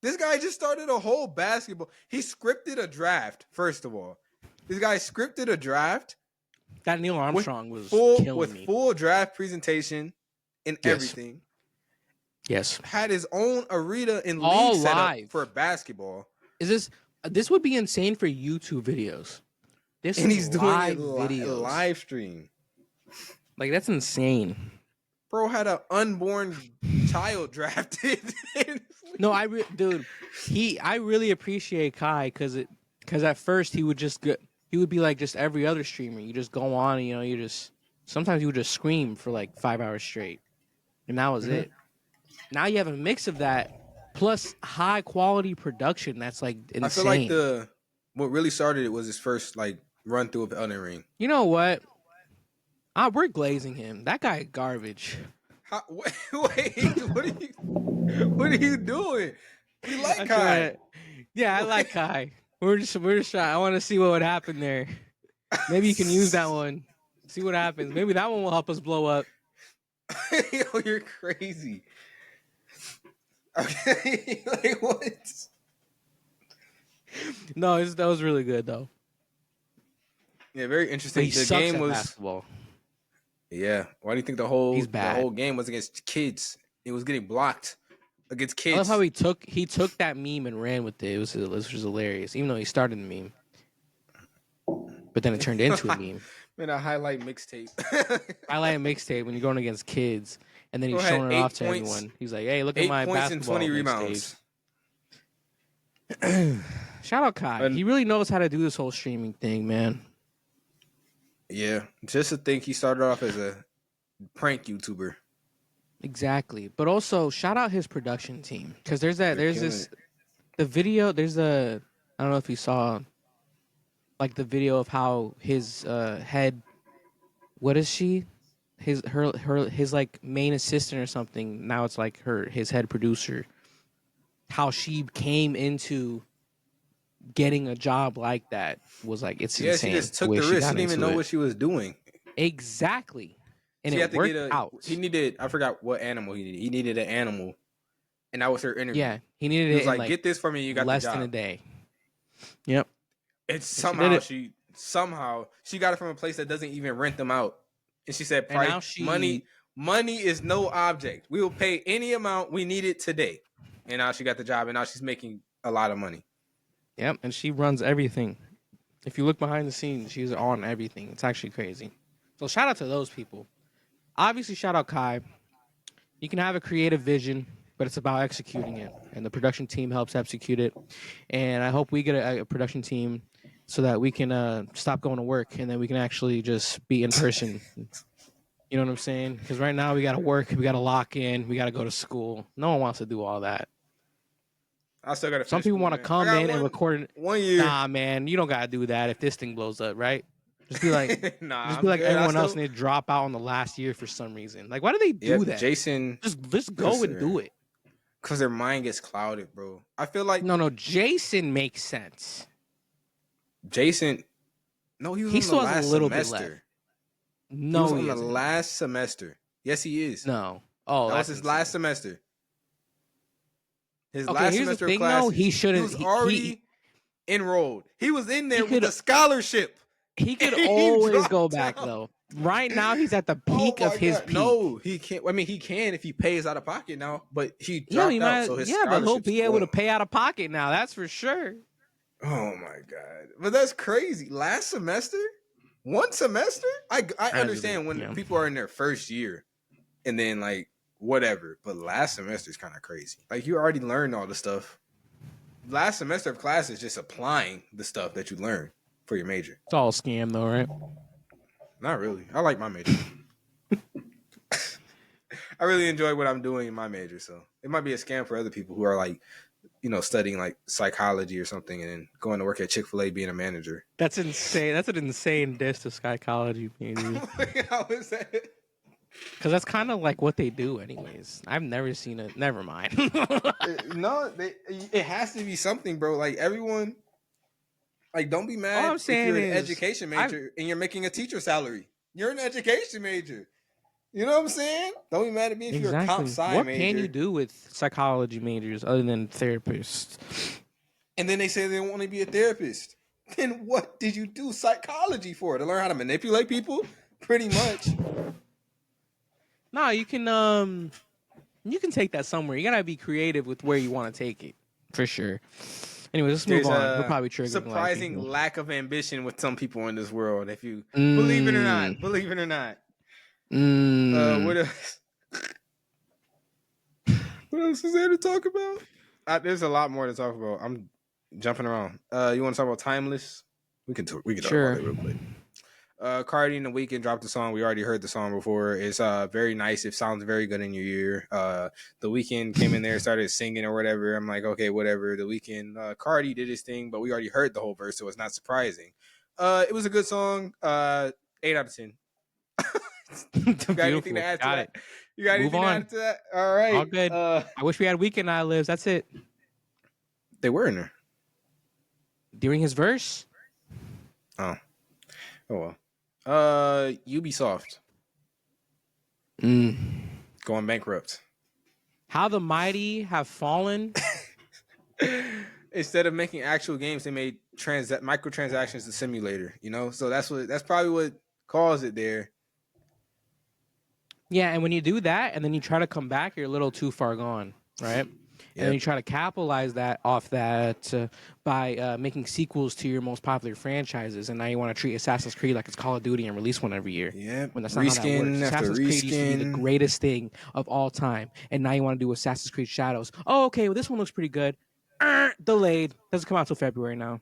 This guy just started a whole basketball. He scripted a draft, first of all. This guy scripted a draft. That Neil Armstrong was with me. full draft presentation and Yes. everything. Yes. Had his own arena and All league set up live. for basketball. This would be insane for YouTube videos. And he's doing live a videos. live stream. Like that's insane. Bro had an unborn child drafted. No, I really appreciate Kai because at first he would be like just every other streamer. You just go on, and, sometimes you would just scream for like 5 hours straight, and that was it. Now you have a mix of that plus high quality production. That's like insane. I feel like what really started it was his first like run through of Elden Ring. You know what? We're glazing him. That guy garbage. Wait, what are you doing? You like Kai? Yeah, I like Kai. We're just trying. I want to see what would happen there. Maybe you can use that one. See what happens. Maybe that one will help us blow up. Yo, you're crazy. Okay, like what? No, that was really good though. Yeah, very But interesting. he The sucks game at was. basketball. Yeah. Why do you think the whole bad. game was against kids? It was getting blocked against kids. I love how he took that meme and ran with it. It was hilarious, even though he started the meme. But then it turned into a meme. Man, a highlight mixtape. Highlight a mixtape when you're going against kids, and then he's Bro had showing it 8 off to points- everyone. He's like, "Hey, look at 8 my points and basketball 20 mixtape." rebounds. Shout out Kai. And- He really knows how to do this whole streaming thing, man. Yeah, just to think he started off as a prank YouTuber. Exactly. But also shout out his production team because there's killing the video. There's I don't know if you saw like the video of how his head. What is she? His like main assistant or something. Now it's like his head producer. How she came into getting a job like that was like it's Yeah, insane. she just took way the risk. She got didn't even into know it. what she was doing. Exactly. And She it had to worked get out. He needed. I forgot what animal he needed. He needed an animal and that was her interview. Yeah, he needed He it was in like, like "Get this for me, you got the less job." than a day. Yep. It's She somehow she got it from a place that doesn't even rent them out, and she said, And "Price now she money is no object. We will pay any amount we need it today." And now she got the job, and now she's making a lot of money. Yep, and she runs everything. If you look behind the scenes, she's on everything. It's actually crazy. So shout out to those people. Obviously, shout out Kai. You can have a creative vision, but it's about executing it, and the production team helps execute it. And I hope we get a production team so that we can stop going to work and then we can actually just be in person. You know what I'm saying? Because right now we got to work, we got to lock in, we got to go to school. No one wants to do all that. I still got to. Some people want to come in and record. 1 year. Nah, man, you don't gotta do that if this thing blows up, right? Just be like, nah, just be I'm like good. everyone else and they drop out on the last year for some reason. Like, why do they do that? Jason, just go and do it. Because their mind gets clouded, bro. I feel like no, Jason makes sense. Jason, no, he was He on still the has last a little bit semester. left. No, he was on the last semester. Yes, he is. No. Oh, that was his last semester. His okay, last here's semester the thing, of classes. though. He shouldn't. He was already enrolled. He was in there with a scholarship. He could always go back though. Right now, he's at the peak of his peak. No, he can't. I mean, he can if he pays out of pocket now, but he dropped out. So his but he'll be able to pay out of pocket now. That's for sure. Oh my god! But that's crazy. Last semester, one semester. I understand when people are in their first year, and then like whatever. But last semester is kind of crazy. Like you already learned all the stuff. Last semester of class is just applying the stuff that you learned for your major. It's all a scam though, right? Not really. I like my major. I really enjoy what I'm doing in my major, so it might be a scam for other people who are like, you know, studying like psychology or something and then going to work at Chick-fil-A being a manager. That's insane. That's an insane diss to psychology majors. How is that? Because that's kind of like what they do, anyways. I've never seen it. Never mind. No, it has to be something, bro. Like everyone, like don't be mad All I'm saying if you're an is, education major and you're making a teacher salary. You're an education major. You know what I'm saying? Don't be mad at me if you're a comp sci what major. What can you do with psychology majors other than therapists? And then they say they want to be a therapist. Then what did you do psychology for? To learn how to manipulate people? Pretty much. No, you can take that somewhere. You gotta be creative with where you want to take it, for sure. Anyways, let's move on. We're probably triggering surprising lack of ambition with some people in this world. If you believe it or not, what else? What else is there to talk about? There's a lot more to talk about. I'm jumping around. You want to talk about Timeless? We can talk about it real quick. Cardi in the Weeknd dropped the song. We already heard the song before. It's very nice. It sounds very good in your ear. The Weeknd came in there, started singing or whatever. I'm like, okay, whatever. The Weeknd, Cardi did his thing, but we already heard the whole verse, so it's not surprising. It was a good song. 8 out of 10. You got anything to add to that? You got anything to add to that? All right. All good. I wish we had Weeknd Eye Lives. That's it. They were in there. During his verse? Oh well. Ubisoft. Going bankrupt. How the mighty have fallen. Instead of making actual games, they made microtransactions the simulator, you know? So that's probably what caused it there. Yeah, and when you do that and then you try to come back, you're a little too far gone, right? And then you try to capitalize off that by making sequels to your most popular franchises, and now you want to treat Assassin's Creed like it's Call of Duty and release one every year. Yeah, when that's not how that works. Assassin's Creed used to be the greatest thing of all time, and now you want to do Assassin's Creed Shadows. Oh, okay, well this one looks pretty good. Delayed. Doesn't come out till February now.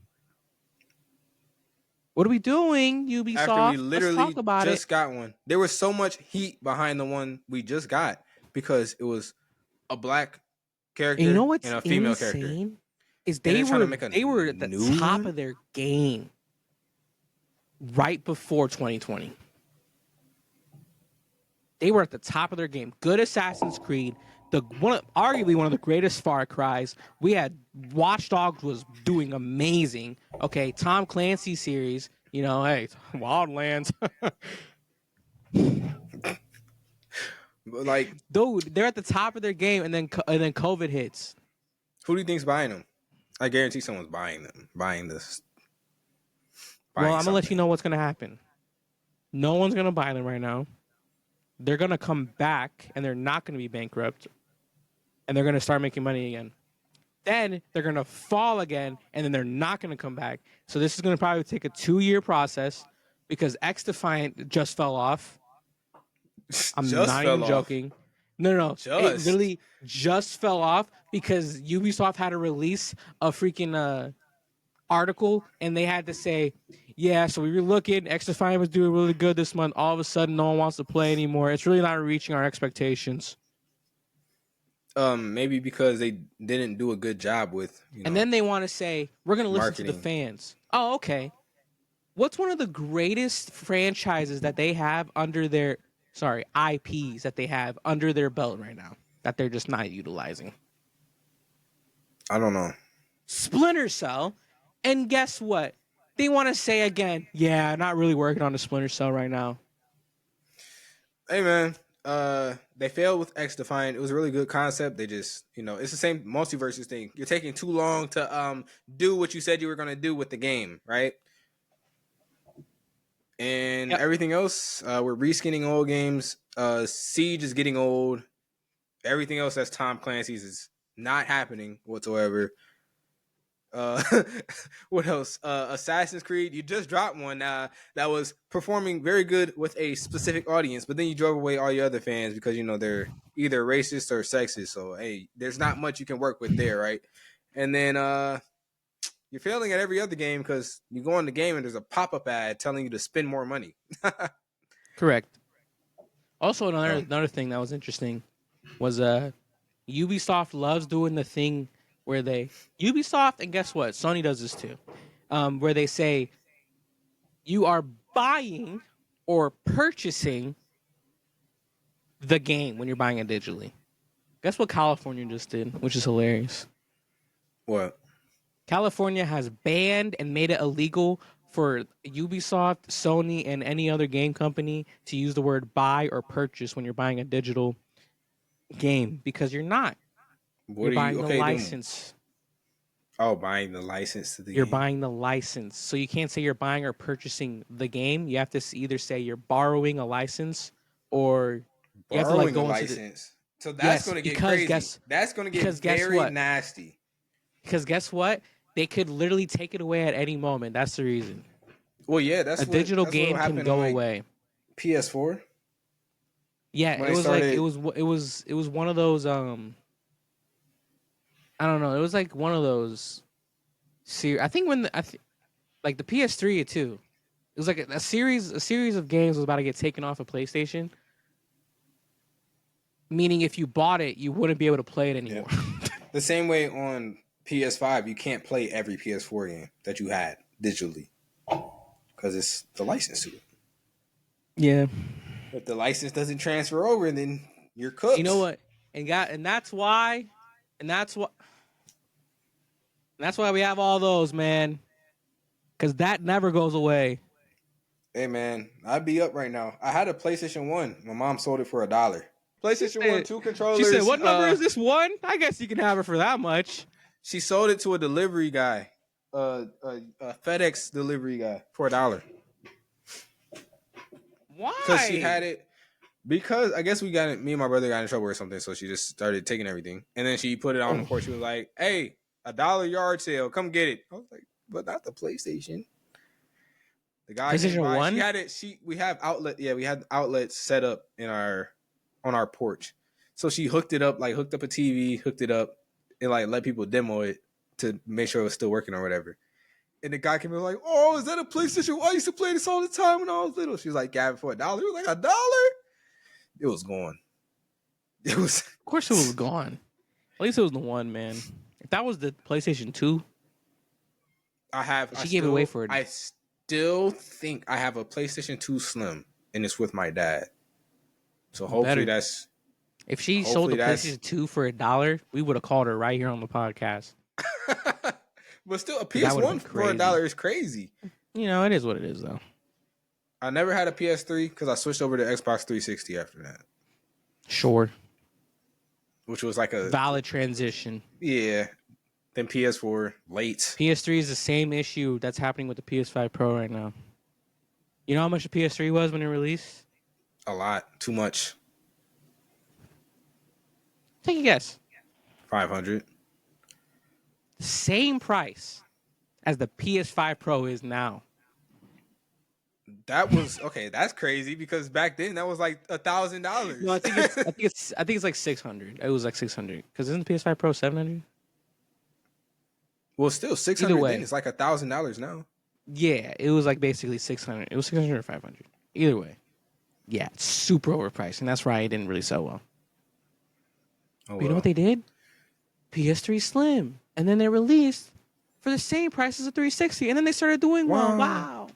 What are we doing, Ubisoft? After we literally Let's talk about just got one. There was so much heat behind the one we just got because it was a black character and you know what's and a female insane? character. Is they were at the top of their game right before 2020. They were at the top of their game. Good Assassin's Creed, arguably one of the greatest Far Cries. We had Watch Dogs was doing amazing. Okay, Tom Clancy series, you know, hey, Wildlands. But, like, Dude, they're at the top of their game, and then COVID hits. who do you think's buying them? I guarantee someone's buying them. Buying this. Well, Buying I'm gonna let you something. know what's gonna happen. No one's gonna buy them right now. They're gonna come back, and they're not gonna be bankrupt, and they're gonna start making money again. Then they're gonna fall again, and then they're not gonna come back. So this is gonna probably take a 2-year process because X Defiant just fell off. I'm Just not fell even off. joking. No. It Just. literally just fell off because Ubisoft had to release a freaking article, and they had to say, yeah, so we were looking, X Defiant was doing really good this month. All of a sudden, no one wants to play anymore. It's really not reaching our expectations. Maybe because they didn't do a good job with, And then they want to say, we're going to listen to the marketing. fans. Oh, okay. What's one of the greatest franchises that they have under their, IPs that they have under their belt right now that they're just not utilizing? I don't know. Splinter Cell. And guess what? They want to say again, yeah, not really working on the Splinter Cell right now. Hey, man. They failed with X Defiant. It was a really good concept. They just, it's the same multiverses thing. You're taking too long to do what you said you were gonna do with the game, right? And everything else, we're reskinning old games. Siege is getting old. Everything else that's Tom Clancy's is not happening whatsoever. What else? Assassin's Creed. You just dropped one that was performing very good with a specific audience, but then you drove away all your other fans because they're either racist or sexist. So hey, there's not much you can work with there, right? And then you're failing at every other game because you go on the game and there's a pop-up ad telling you to spend more money. Correct. Also, another thing that was interesting was Ubisoft loves doing the thing where Ubisoft, and guess what? Sony does this too, where they say you are buying or purchasing the game when you're buying it digitally. Guess what California just did, which is hilarious. What? California has banned and made it illegal for Ubisoft, Sony, and any other game company to use the word buy or purchase when you're buying a digital game because you're not. You're buying the license. Oh, buying the license to the game. You're buying the license. So you can't say you're buying or purchasing the game. You have to either say you're borrowing a license or you have to borrowing a license. So that's going to get crazy. That's going to get very nasty. Because guess what? They could literally take it away at any moment. That's the reason. Well, yeah, that's a digital game can go away. PS4. Yeah, it was one of those. I don't know. It was like one of those. I think like the PS3 too. It was like a series of games was about to get taken off of PlayStation. Meaning, if you bought it, you wouldn't be able to play it anymore. Yeah. The same way on PS5, you can't play every PS4 game that you had digitally because it's the license to it. Yeah. If the license doesn't transfer over, then you're cooked. You know what? And that's why we have all those, man. Because that never goes away. Hey, man, I'd be up right now. I had a PlayStation 1. My mom sold it for $1. PlayStation 1, 2 controllers. She said, what number is this one? I guess you can have it for that much. She sold it to a delivery guy, a FedEx delivery guy for $1. Why? Because she had it. Because I guess me and my brother got in trouble or something, so she just started taking everything. And then she put it on the porch. She was like, hey, $1 yard sale. Come get it. I was like, but not the PlayStation. The guy PlayStation 1? She had it. We have outlet. Yeah, we had outlets set up on our porch. So she hooked up a TV, hooked it up, and like let people demo it to make sure it was still working or whatever. And the guy came in like, oh, is that a PlayStation? I used to play this all the time when I was little. She was like, Gavin, for $1. It was like $1? It was gone. It was. Of course it was gone. At least it was the one, man. If that was the PlayStation 2, she gave it away for it. I still think I have a PlayStation 2 Slim, and it's with my dad. So hopefully that's. If she sold the PlayStation 2 for $1, we would have called her right here on the podcast. But still, a PS1 for $1 is crazy. It is what it is, though. I never had a PS3 because I switched over to Xbox 360 after that. Sure. which was like a Valid transition. yeah. Then PS4 late. PS3 is the same issue that's happening with the PS5 Pro right now. You know how much the PS3 was when it released? A lot, too much. Take a guess. 500. Same price as the PS5 Pro is now. That was okay. That's crazy because back then that was like $1,000. No, I think it's like 600. It was like 600 because isn't the PS5 Pro 700? Well, still 600. Either way. Then it's like $1,000 now. Yeah, it was like basically 600. It was 600 or 500. Either way, yeah, it's super overpriced, and that's why it didn't really sell well. Oh, But you know what they did? PS3 Slim, and then they released for the same price as a 360, and then they started doing well. Wow,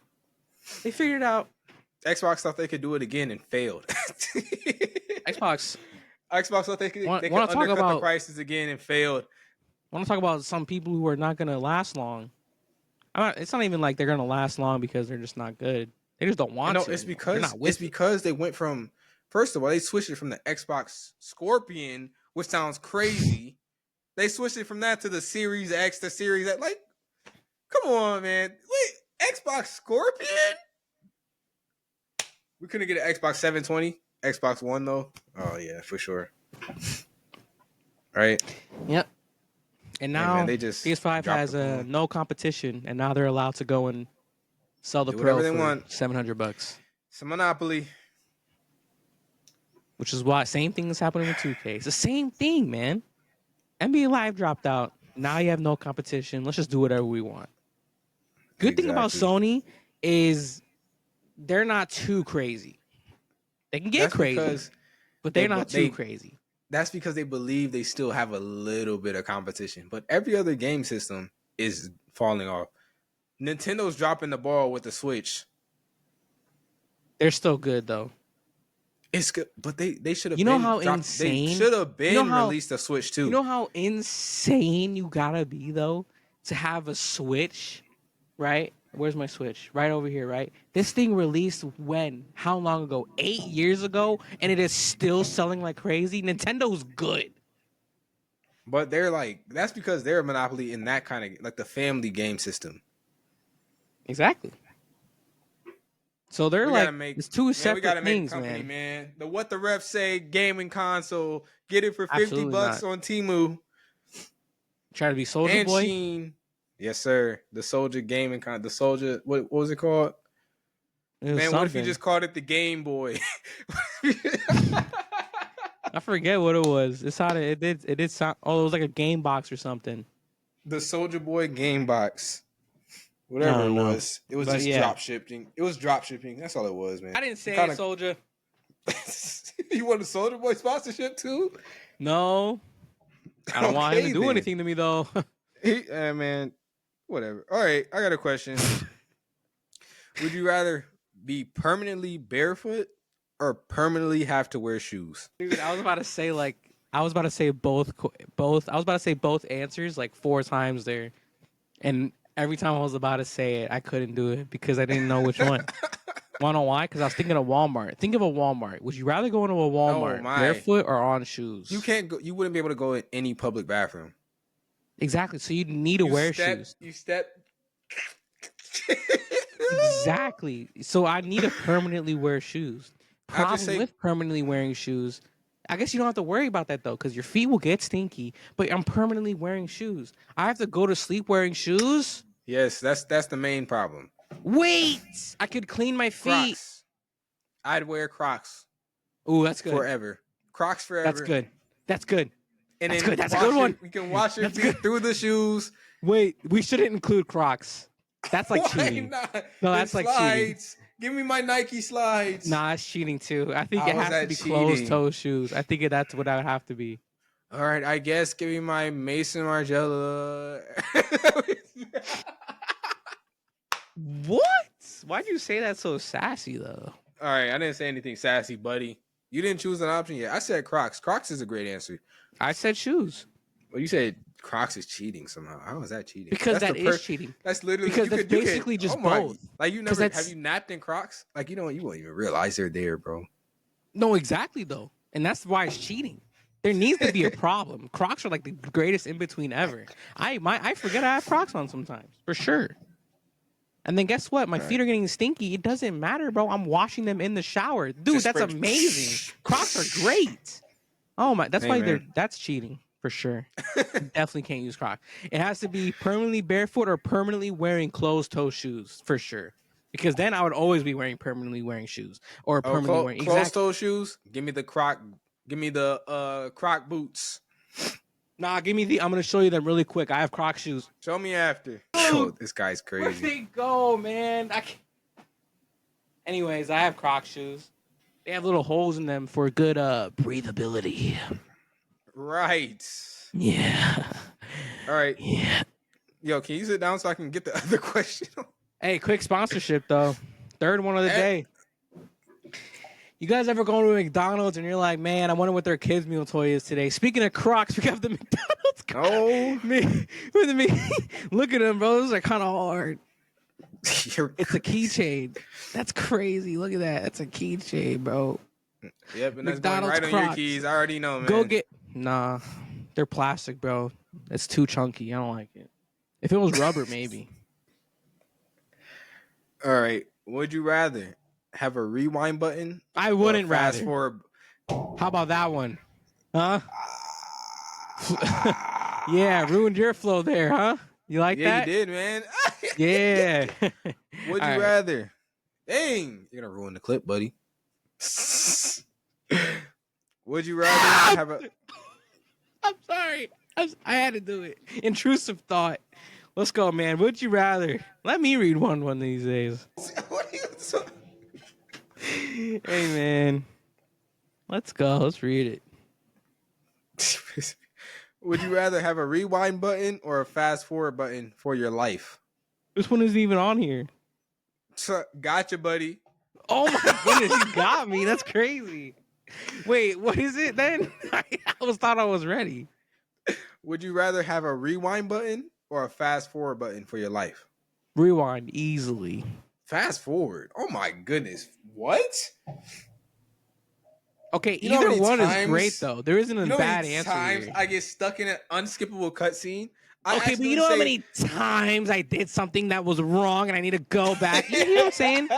they figured it out. Xbox thought they could do it again and failed. Xbox. Xbox thought they could Wanna talk undercut the about- prices again and failed. I want to talk about some people who are not going to last long. It's not even like they're going to last long because they're just not good. They just don't want No, to. it's They're because not with it. they went from, first of all, they switched it from the Xbox Scorpion, which sounds crazy. They switched it from that to the Series X, the Series X. Like, come on, man. Wait, Xbox Scorpion? We couldn't get an Xbox 720, Xbox One though. Oh yeah, for sure. Right? Yep. And now man, they just PS5 dropped has the ball. no competition, and now they're allowed to go and sell the Do Pro whatever they for want. $700, It's a monopoly. which is why same thing is happening with 2K. It's the same thing, man. NBA Live dropped out. Now you have no competition. Let's just do whatever we want. Good thing about Exactly. Sony is they're not too crazy. They can get That's crazy, because but they're they- not they- too crazy. that's because they believe they still have a little bit of competition. But every other game system is falling off. Nintendo's dropping the ball with the Switch. They're still good though. It's good, but they should have. You know been how They insane- should have been you know how- released a Switch too. You know how insane you gotta be though to have a Switch, right? Where's my Switch? Right over here, right? This thing released when? How long ago? 8 years ago, and it is still selling like crazy. Nintendo's good. But they're like, that's because they're a monopoly in that kind of like the family game system. Exactly. So they're We like gotta make- it's two Man, we separate gotta make a things, company, man. man. The what the refs say gaming console. Get it for Absolutely $50 on Temu. Try to be Soldier And Boy. Sheen. Yes, sir. The Soldier gaming the Soldier. What was it called? It was Man, what if you something. just called it the Game Boy? I forget what it was. It sounded it did sound it was like a game box or something. The Soldier Boy game box. Whatever I it don't know. was. It was But just yeah. drop shipping. It was drop shipping. That's all it was, man. I didn't say Kinda- it, Soldier. You want a Soldier Boy sponsorship too? No. I don't want him to Okay, do then. anything to me though. Man, whatever. All right, I got a question. Would you rather be permanently barefoot or permanently have to wear shoes? Dude, I was about to say both. I was about to say both answers like 4 times there, and every time I was about to say it, I couldn't do it because I didn't know which one. Wanna know why? Because I was thinking of Walmart. Think of a Walmart. Would you rather go into a Walmart my. barefoot or on shoes? You can't go. You wouldn't be able to go in any public bathroom. Exactly. So you need to wear shoes. You step. Exactly. So I need to permanently wear shoes. I have to Problem say- with permanently wearing shoes, I guess you don't have to worry about that though, because your feet will get stinky. But I'm permanently wearing shoes. I have to go to sleep wearing shoes. Yes, that's the main problem. Wait, I could clean my feet. Crocs. I'd wear Crocs Ooh, that's good. forever. Crocs forever. That's good. That's good. And That's then good. That's a wash good your- one. We can wash your That's feet good. through the shoes. Wait, we shouldn't include Crocs. That's like Why cheating. not? No, The that's like cheating. slides. Give me my Nike slides. Nah, that's cheating too. I think How it is has to that be cheating? closed toe shoes. I think that's what I would have to be. All right, I guess give me my Mason Margiela. What? Why'd you say that so sassy though? All right, I didn't say anything sassy, buddy. You didn't choose an option yet. I said Crocs. Crocs is a great answer. I said shoes Well, you said Crocs is cheating somehow. How is that cheating? because That's that the is cheating. That's literally because you that's could- you could- basically just oh my- both. Like you 'Cause never have that's- you napped in Crocs? Like you won't even realize they're there, bro. No, exactly though. and that's why it's cheating. There needs to be a problem. Crocs are like the greatest in between ever. I forget I have Crocs on sometimes for sure. And then guess what? My All feet are getting stinky. It doesn't matter, bro. I'm washing them in the shower, dude. Just That's spray- amazing. Crocs are great. Oh my, that's Hey, why man. that's cheating for sure. You definitely can't use Crocs. It has to be permanently barefoot or permanently wearing closed toe shoes for sure. Because then I would always be permanently wearing shoes or Oh, permanently wearing closed toe shoes. Give me the Croc. Give me the Croc boots. Nah, give me the. I'm gonna show you them really quick. I have Croc shoes. Show me after. Dude, Yo, this guy's Where'd crazy. they go, man? Anyways, I have Croc shoes. They have little holes in them for good breathability. Right. Yeah. All right. Yeah. Yo, can you sit down so I can get the other question? Hey, quick sponsorship though. Third one of the Hey. day. You guys ever go to McDonald's and you're like, man, I wonder what their kids' meal toy is today? Speaking of Crocs, we have the McDonald's. No. Me. Look at them, bro. Those are kind of hard. You're It's a crazy. keychain. That's crazy. Look at that. That's a keychain, bro. Yep, and that's going McDonald's right on your Crocs. keys. I already know, man. Go get. Nah, they're plastic, bro. It's too chunky. I don't like it. If it was rubber, maybe. All right. Would you rather have a rewind button? I or wouldn't fast rather. forward? How about that one? Huh? Yeah, ruined your flow there, huh? You like Yeah, that? you did, man. Yeah. Would you All right. rather? Dang, you're gonna ruin the clip, buddy. Would you rather have a? I'm sorry. I had to do it. Intrusive thought. Let's go, man. Would you rather? Let me read one of these days. What are you? Hey, man. Let's go. Let's read it. Would you rather have a rewind button or a fast forward button for your life? This one isn't even on here. Gotcha, buddy. Oh my goodness, you got me. That's crazy. Wait, what is it then? I thought I was ready. Would you rather have a rewind button or a fast forward button for your life? Rewind easily. Fast forward. Oh my goodness. What? Okay, You know how either many one is times- great though. There isn't a You know how bad many answer times here. I get stuck in an unskippable cutscene? Okay, but you know how many times I did something that was wrong and I need to go back? You know what I'm saying?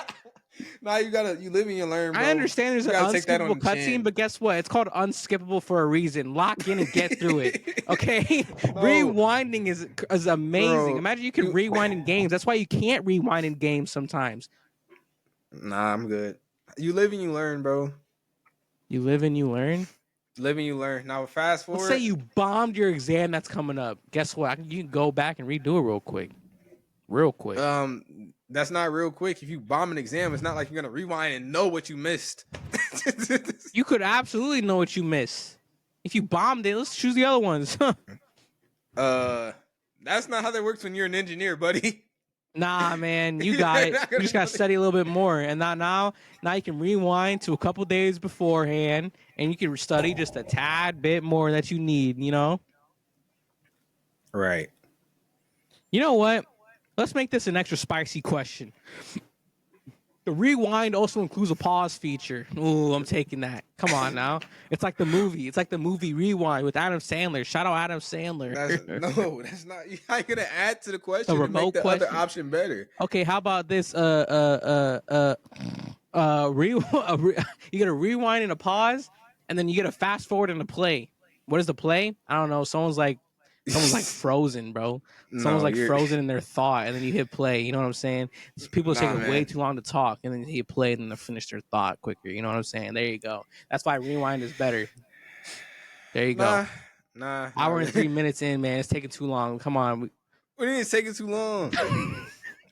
Nah, you live and you learn, bro. I understand there's You an gotta take that on unskippable the chin. cutscene, but guess what? It's called unskippable for a reason. Lock in and get through it. Okay? No. Rewinding is amazing. Bro, Imagine you can rewind in games. That's why you can't rewind in games sometimes. Nah, I'm good. You live and you learn, bro. You live and you learn. Live and you learn. Now, fast forward. Let's say you bombed your exam that's coming up. Guess what? You can go back and redo it real quick. Real quick. That's not real quick. If you bomb an exam, it's not like you're gonna rewind and know what you missed. You could absolutely know what you missed. If you bombed it, let's choose the other ones. That's not how that works when you're an engineer, buddy. Nah, man, you got it. You just gotta study a little bit more, and now you can rewind to a couple days beforehand, and you can study just a tad bit more that you need. You know. Right. You know what? Let's make this an extra spicy question. The rewind also includes a pause feature. Ooh, I'm taking that. Come on now. It's like the movie. It's like the movie Rewind with Adam Sandler. Shout out Adam Sandler. That's not. You're not gonna add to the question. A To make remote the question? other option better. Okay, how about this? You get a rewind and a pause, and then you get a fast forward and a play. What is the play? I don't know. Someone's like frozen, bro. Someone's like frozen in their thought, and then you hit play. You know what I'm saying? People are taking way too long to talk, and then you hit play, and then they finish their thought quicker. You know what I'm saying? There you go. That's why rewind is better. There you go. Nah. Hour and 3 minutes in, man. It's taking too long. Come on. We didn't take it too long.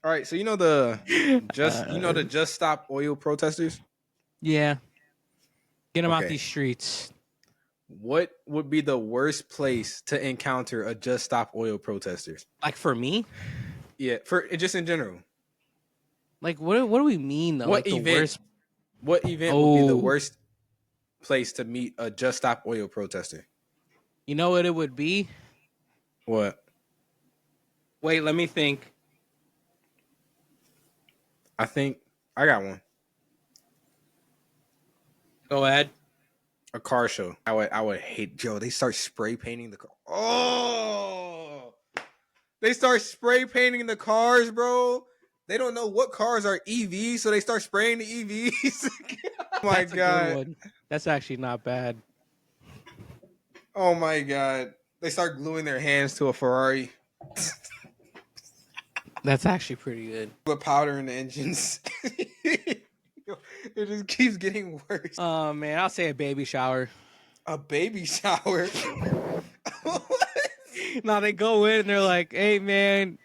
All right, so you know the Just Stop Oil protesters. Yeah. Get them out Okay. these streets. What would be the worst place to encounter a Just Stop Oil protesters? Like for me? Yeah, for just in general. Like what do we mean though? What Like event? the worst. What event would be the Oh. worst place to meet a Just Stop Oil protester? You know what it would be? What? Wait, let me think. I think I got one. Go ahead. A car show. I would hate. Yo, they start spray painting the car. Oh, they start spray painting the cars, bro. They don't know what cars are EVs, so they start spraying the EVs. Oh my That's a good god. one. That's actually not bad. Oh my god. They start gluing their hands to a Ferrari. That's actually pretty good. Put powder in the engines. It just keeps getting worse. Oh man, I'll say a baby shower. A baby shower. No, they go in and they're like, "Hey man,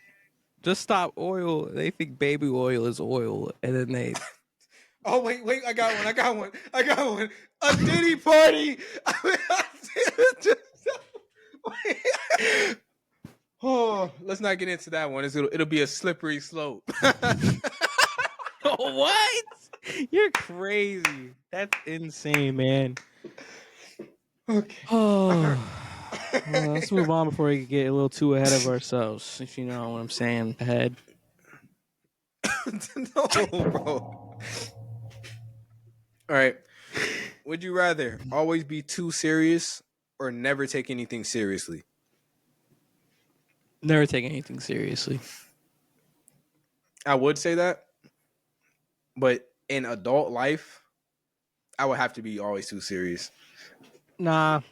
just stop oil." They think baby oil is oil, and then they. Oh wait, I got one. A Diddy party. Oh, let's not get into that one. It'll be a slippery slope. What? You're crazy. That's insane, man. Okay. Oh, well, let's move on before we get a little too ahead of ourselves. If you know what I'm saying, ahead. No, bro. All right. Would you rather always be too serious or never take anything seriously? Never take anything seriously. I would say that, but in adult life, I would have to be always too serious. Nah,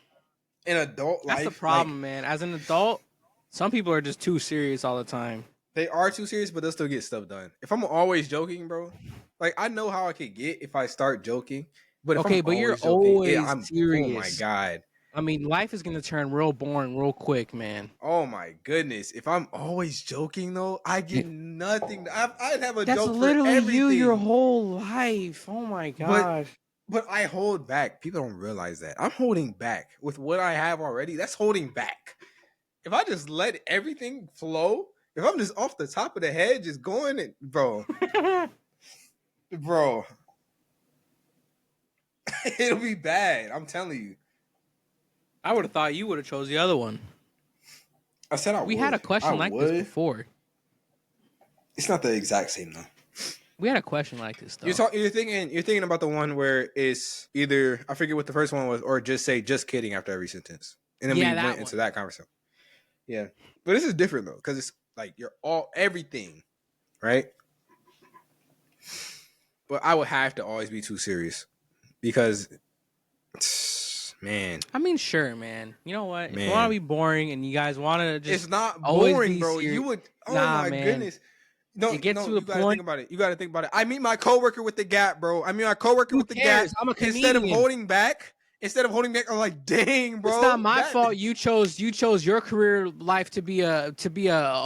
In adult life, that's the problem, man. As an adult, some people are just too serious all the time. They are too serious, but they'll still get stuff done. If I'm always joking, bro, like I know how I could get if I start joking. But if Okay, I'm but you're joking, always serious. Oh my god. I mean, life is gonna turn real boring real quick, man. Oh my goodness. If I'm always joking though, I get nothing. I'd have a That's joke literally for everything. you your whole life. Oh my gosh. But I hold back. People don't realize that. I'm holding back with what I have already. That's holding back. If I just let everything flow, if I'm just off the top of the head, just going and bro, it'll be bad. I'm telling you. I would have thought you would have chose the other one. I said We had a question like this before. It's not the exact same though. We had a question like this though. You're thinking about the one where it's either I forget what the first one was, or just say just kidding after every sentence, and then we went into that conversation. Yeah, but this is different though because it's like you're all everything, right? But I would have to always be too serious because, man. I mean, sure, man. You know what? Man. If you want to be boring and you guys want to just, it's not always boring, be bro. serious. You would. Oh Nah, my man. goodness. No, it gets to the you gotta point. think about it. You gotta think about it. I meet my coworker with the gap, bro. I meet my coworker with the gap. I'm a comedian. Instead of holding back, I'm like, dang, bro. It's not my fault. You chose your career life to be a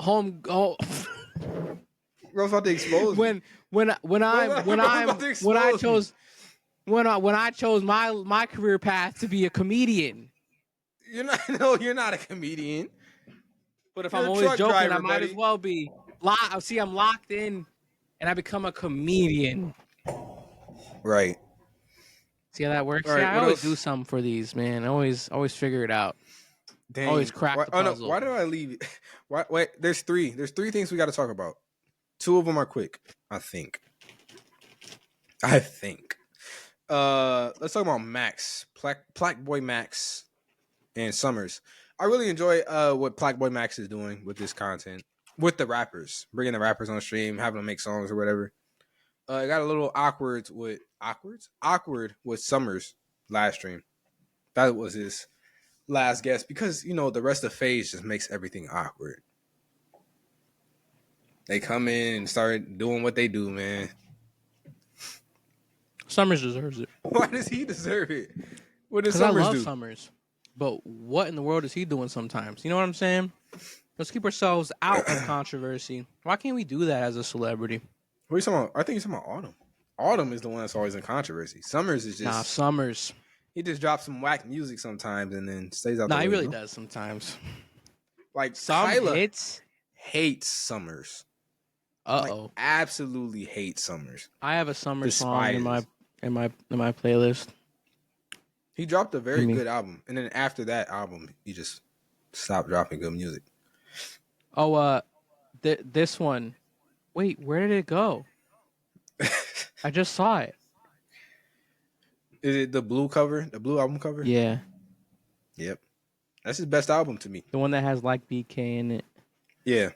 home. Oh. Bro's about to expose me. When I chose my career path to be a comedian. You're not a comedian. But if I'm always joking, I might as well be. See, I'm locked in, and I become a comedian. Right. See how that works? Right, Yeah, I always do something for these, man. I always figure it out. Dang. Always crack the puzzle. No, why did I leave? Wait, there's three. There's three things we got to talk about. Two of them are quick, I think. Let's talk about Max, Plaque Boy Max, and Summers. I really enjoy what Plaque Boy Max is doing with this content, with the rappers, bringing the rappers on stream, having them make songs or whatever. It got a little awkward with Summers last stream. That was his last guest because the rest of FaZe just makes everything awkward. They come in and start doing what they do, man. Summers deserves it. Why does he deserve it? What does Summers do? Because I love do? Summers. But what in the world is he doing sometimes? You know what I'm saying? Let's keep ourselves out of controversy. Why can't we do that as a celebrity? What are you talking about? I think you're talking about Autumn. Autumn is the one that's always in controversy. Summers is just... Summers. He just drops some whack music sometimes and then stays out there. Nah, he really does sometimes. Like, some Kyla hits... hates Summers. Uh-oh. Like, absolutely hates Summers. I have a Summer song in my playlist. He dropped a very good album, and then after that album, he just stopped dropping good music. Oh, this one. Wait, where did it go? I just saw it. Is it the blue cover? The blue album cover? Yeah, Yep. That's his best album to me. the one that has like BK in it. Yeah.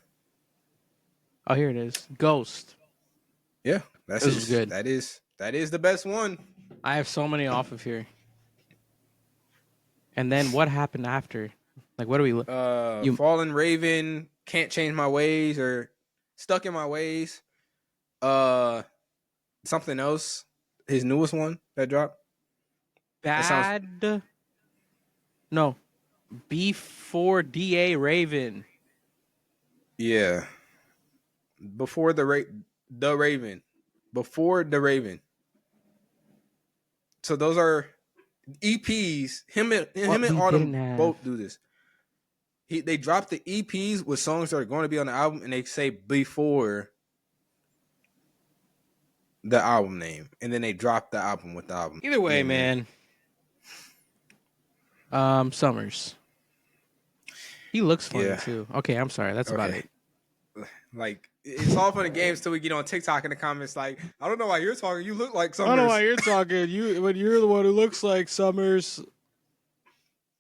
Oh, here it is. Ghost. Yeah. That's This was good. That is the best one. I have so many off of here. And then what happened after? Like, what do we? Fallen Raven, Can't Change My Ways, or Stuck in My Ways. Something else. His newest one that dropped. Bad. No. B4DA Raven. Yeah. Before the Raven. Before the Raven. So those are EPs. Him and Autumn both do this. They drop the EPs with songs that are going to be on the album, and they say before the album name, and then they drop the album with the album. Either way, man. Summers. He looks funny too. Okay, I'm sorry. That's about it. Like, it's all fun and games till we get on TikTok in the comments. Like, I don't know why you're talking. You look like Summers. I don't know why you're talking. When you're the one who looks like Summers.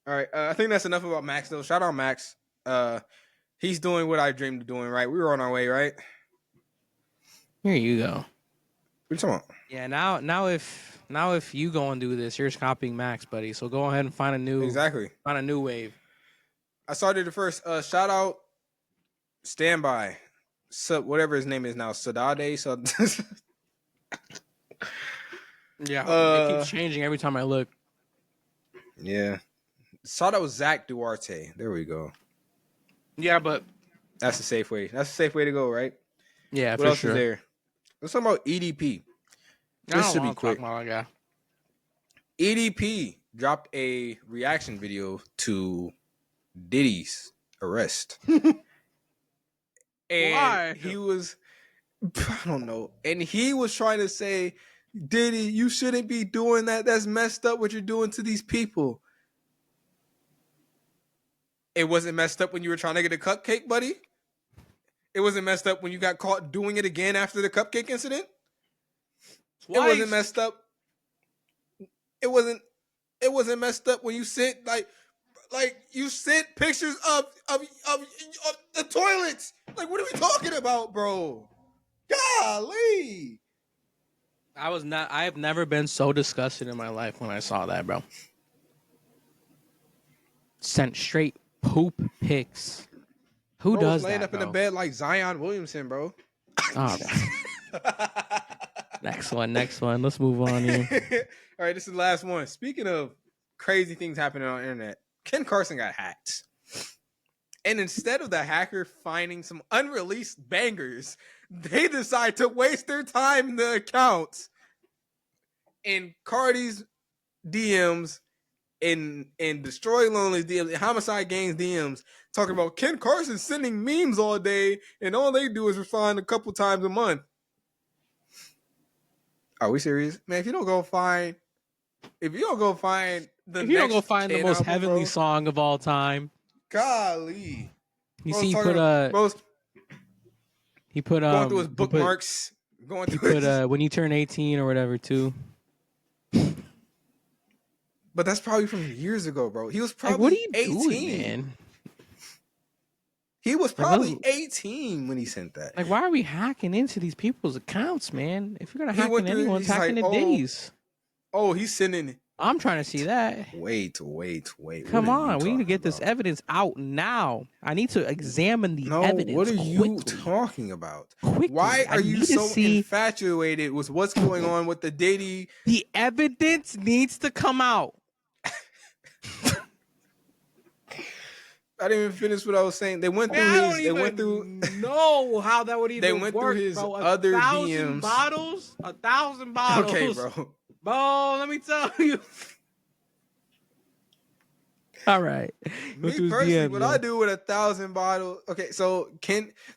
All right, I think that's enough about Max though. Shout out Max. He's doing what I dreamed of doing. Right, we were on our way. Right. Here you go. What you talking about? Yeah. Now if you go and do this, you're just copying Max, buddy. So go ahead and find a new wave. I started the first. Shout out. Standby. Whatever his name is now. Sadade. Yeah. It keeps changing every time I look. Yeah. Saw that was Zach Duarte. There we go. Yeah, but that's a safe way. That's a safe way to go, right? Yeah, what else is there? Let's talk about EDP. This should be quick. EDP dropped a reaction video to Diddy's arrest. And why? He was, I don't know. And he was trying to say, Diddy, you shouldn't be doing that. That's messed up what you're doing to these people. It wasn't messed up when you were trying to get a cupcake, buddy. It wasn't messed up when you got caught doing it again after the cupcake incident. Twice. It wasn't messed up. It wasn't messed up when you sent like you sent pictures of the toilets. Like, what are we talking about, bro? Golly. I have never been so disgusted in my life when I saw that, bro. Sent straight poop pics. Who does laying that, up bro? in the bed like Zion Williamson, bro. Oh, next one. Let's move on here. All right, this is the last one. Speaking of crazy things happening on the internet, Ken Carson got hacked. And instead of the hacker finding some unreleased bangers, they decide to waste their time in the accounts in Cardi's DMs and Destroy Lonely's DMs and Homicide Gang's DMs talking about Ken Carson sending memes all day and all they do is respond a couple times a month. Are we serious? Man, if you don't go find the most heavenly song of all time. Golly. You see, he put going through his bookmarks. When you turn 18 or whatever too. But that's probably from years ago, bro. He was probably what are you 18. Doing, man? He was probably 18 when he sent that. Like, why are we hacking into these people's accounts, man? If you're gonna hack into anyone, hack into Diddy's. Oh, he's sending. I'm trying to see that. Wait. Come on, we need to get this evidence out now. I need to examine the evidence. What are you talking about? Quickly. Why are you so infatuated with what's going on with the Diddy? The evidence needs to come out. I didn't even finish what I was saying. They went through his. They went through. Know how that would even They went work, through his bro. other 1,000 DMs. bottles. 1,000 bottles. Okay, bro. Bro, let me tell you. All right. Me personally, what I do with 1,000 bottles. Okay, so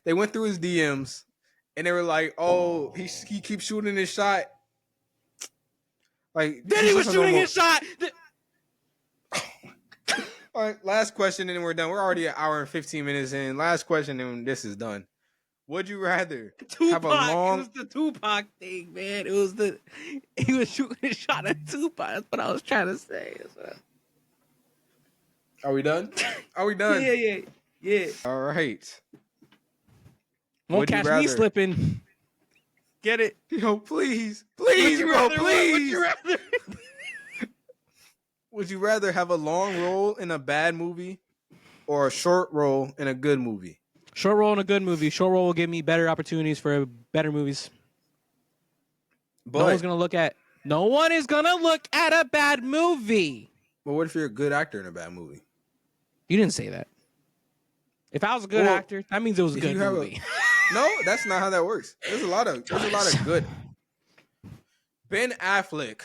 they went through his DMs, and they were like, "Oh, he keeps shooting his shot." Like Diddy was shooting his shot. All right, last question, and then we're done. We're already an hour and 15 minutes in. Last question, and this is done. Would you rather Tupac. have a long? It was the Tupac thing, man. It was he was shooting a shot at Tupac. That's what I was trying to say. Are we done? Are we done? Yeah. All right. Won't Would you catch me rather- slipping. Get it? Yo, please, please, Would you bro, rather- please. Would you rather? Would you rather have a long role in a bad movie or a short role in a good movie? Short role in a good movie. Short role will give me better opportunities for better movies. But No one is gonna look at a bad movie. what if you're a good actor in a bad movie? You didn't say that. If I was a good Well, actor, that means it was a if good you have movie. No, that's not how that works. There's a lot of good. Ben Affleck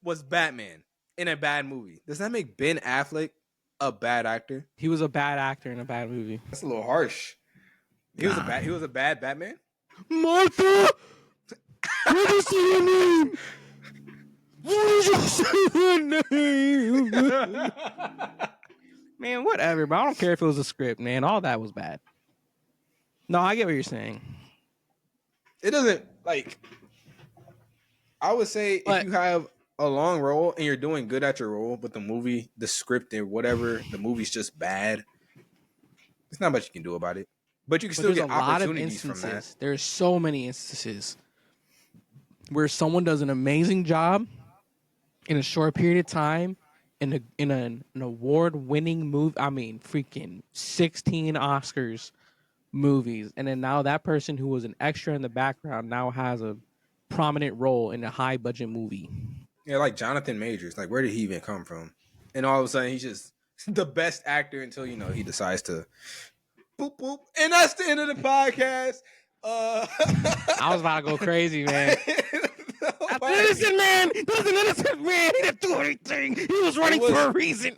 was Batman in a bad movie. Does that make Ben Affleck a bad actor? He was a bad actor in a bad movie. That's a little harsh. He was a bad Batman. Martha, what did you say your name? What did you say your name? Man, whatever, but I don't care if it was a script, man. All that was bad. No, I get what you're saying. It doesn't like. I would say But- if you have a long role and you're doing good at your role, but the script and whatever, the movie's just bad. There's not much you can do about it. But you can But still there's get a lot of opportunities from instances. that. There's so many instances where someone does an amazing job in a short period of time in an award-winning movie. I mean, freaking 16 Oscars movies, and then now that person who was an extra in the background now has a prominent role in a high-budget movie. Yeah, like Jonathan Majors. Like, where did he even come from? And all of a sudden, he's just the best actor until he decides to boop boop. And that's the end of the podcast. I was about to go crazy, man. That's an innocent man. That's an innocent man. He didn't do anything. He was running for a reason.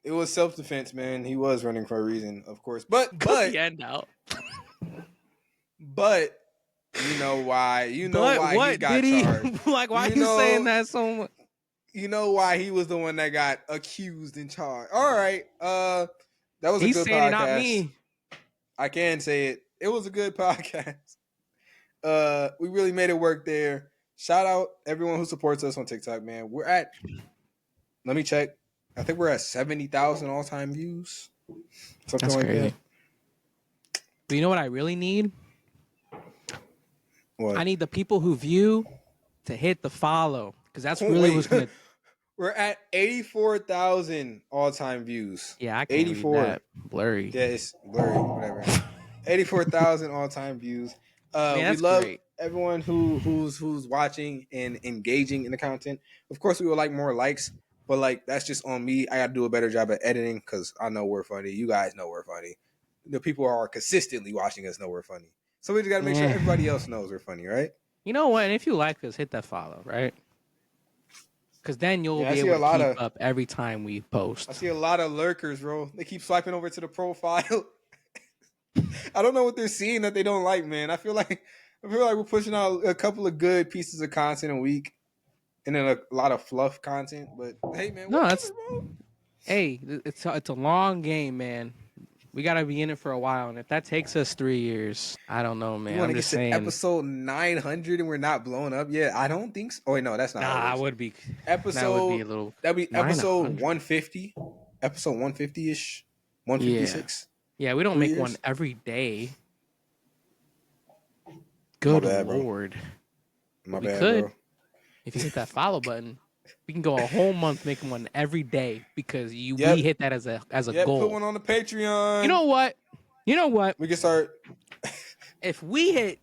It was self-defense, man. He was running for a reason, of course. But the end out. But you know why? You know But why what he got did he charged. like? Why You you know- saying that so much? You know why he was the one that got accused and charged. All right. That was He's a good saying podcast. it, not me. I can say it. It was a good podcast. We really made it work there. Shout out everyone who supports us on TikTok, man. We're at, let me check. I think we're at 70,000 all-time views. Something That's like crazy. that. But you know what I really need? What? I need the people who view to hit the follow, because that's really Wait. what's gonna. We're at 84,000 all-time views. Yeah, I can't 84. read that. Blurry. Yeah, it's blurry, whatever. 84,000 all-time views. Man, We that's love great. everyone who's watching and engaging in the content. Of course, we would like more likes, but like that's just on me. I got to do a better job at editing because I know we're funny. You guys know we're funny. The people who are consistently watching us know we're funny. So we just got to make sure Yeah. everybody else knows we're funny, right? You know what? And if you like us, hit that follow, right? Because then you'll Yeah, I be see able a to lot keep of- up every time we post. I see a lot of lurkers, bro. They keep swiping over to the profile. I don't know what they're seeing that they don't like, man. I feel like we're pushing out a couple of good pieces of content a week, and then a lot of fluff content. But hey, man, No, whatever, that's- bro. Hey, it's a long game, man. We gotta be in it for a while, and if that takes us 3 years, I don't know, You man. want I'm to get just to saying. episode 900 and we're not blowing up yet? I don't think so. Oh wait, no, that's not. Nah, how I it works. would be. Episode That would be a little. that'd be episode 900. 150, episode 150 ish, 156. Yeah, we don't 3 make years? one every day. Good bad, bro. lord! My We bad, could. bro. If you hit that follow button, we can go a whole month making one every day because Yep. we hit that as a Yeah, goal. put one on the Patreon. You know what? You know what? we can start. If we hit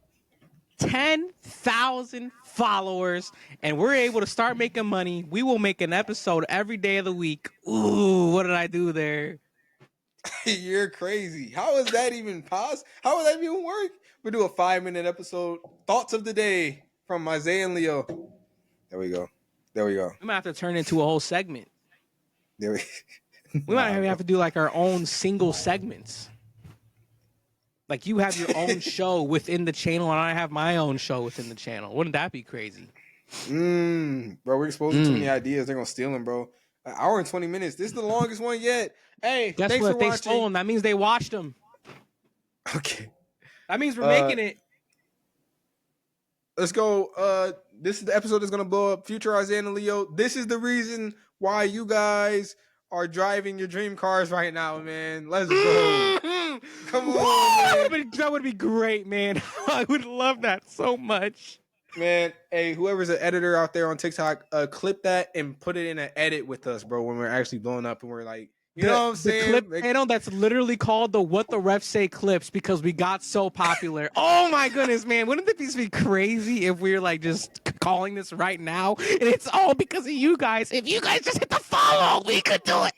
10,000 followers and we're able to start making money, we will make an episode every day of the week. Ooh, what did I do there? You're crazy. How is that even possible? How would that even work? We do a 5-minute episode. Thoughts of the day from Isaiah and Leo. There we go. There we go. We might have to turn it into a whole segment. There we. We might Nah, even bro. have to do like our own single segments. Like you have your own show within the channel and I have my own show within the channel. Wouldn't that be crazy? Bro, we're exposing too many ideas. They're gonna steal them, bro. An hour and 20 minutes. This is the longest one yet. Hey, Guess thanks what? for They watching. stole them. That means they watched them. Okay. That means we're making it. Let's go. This is the episode that's gonna blow up. Future Isaiah and Leo. This is the reason why you guys are driving your dream cars right now, man. Let's go. Come on, man. That would be great, man. I would love that so much. Man, hey, whoever's an editor out there on TikTok, clip that and put it in an edit with us, bro, when we're actually blowing up and we're like, you know what I'm saying? The clip channel that's literally called the What the Refs Say clips because we got so popular. Oh my goodness, man. Wouldn't it be crazy if we were like just calling this right now? And it's all because of you guys. If you guys just hit the follow, we could do it.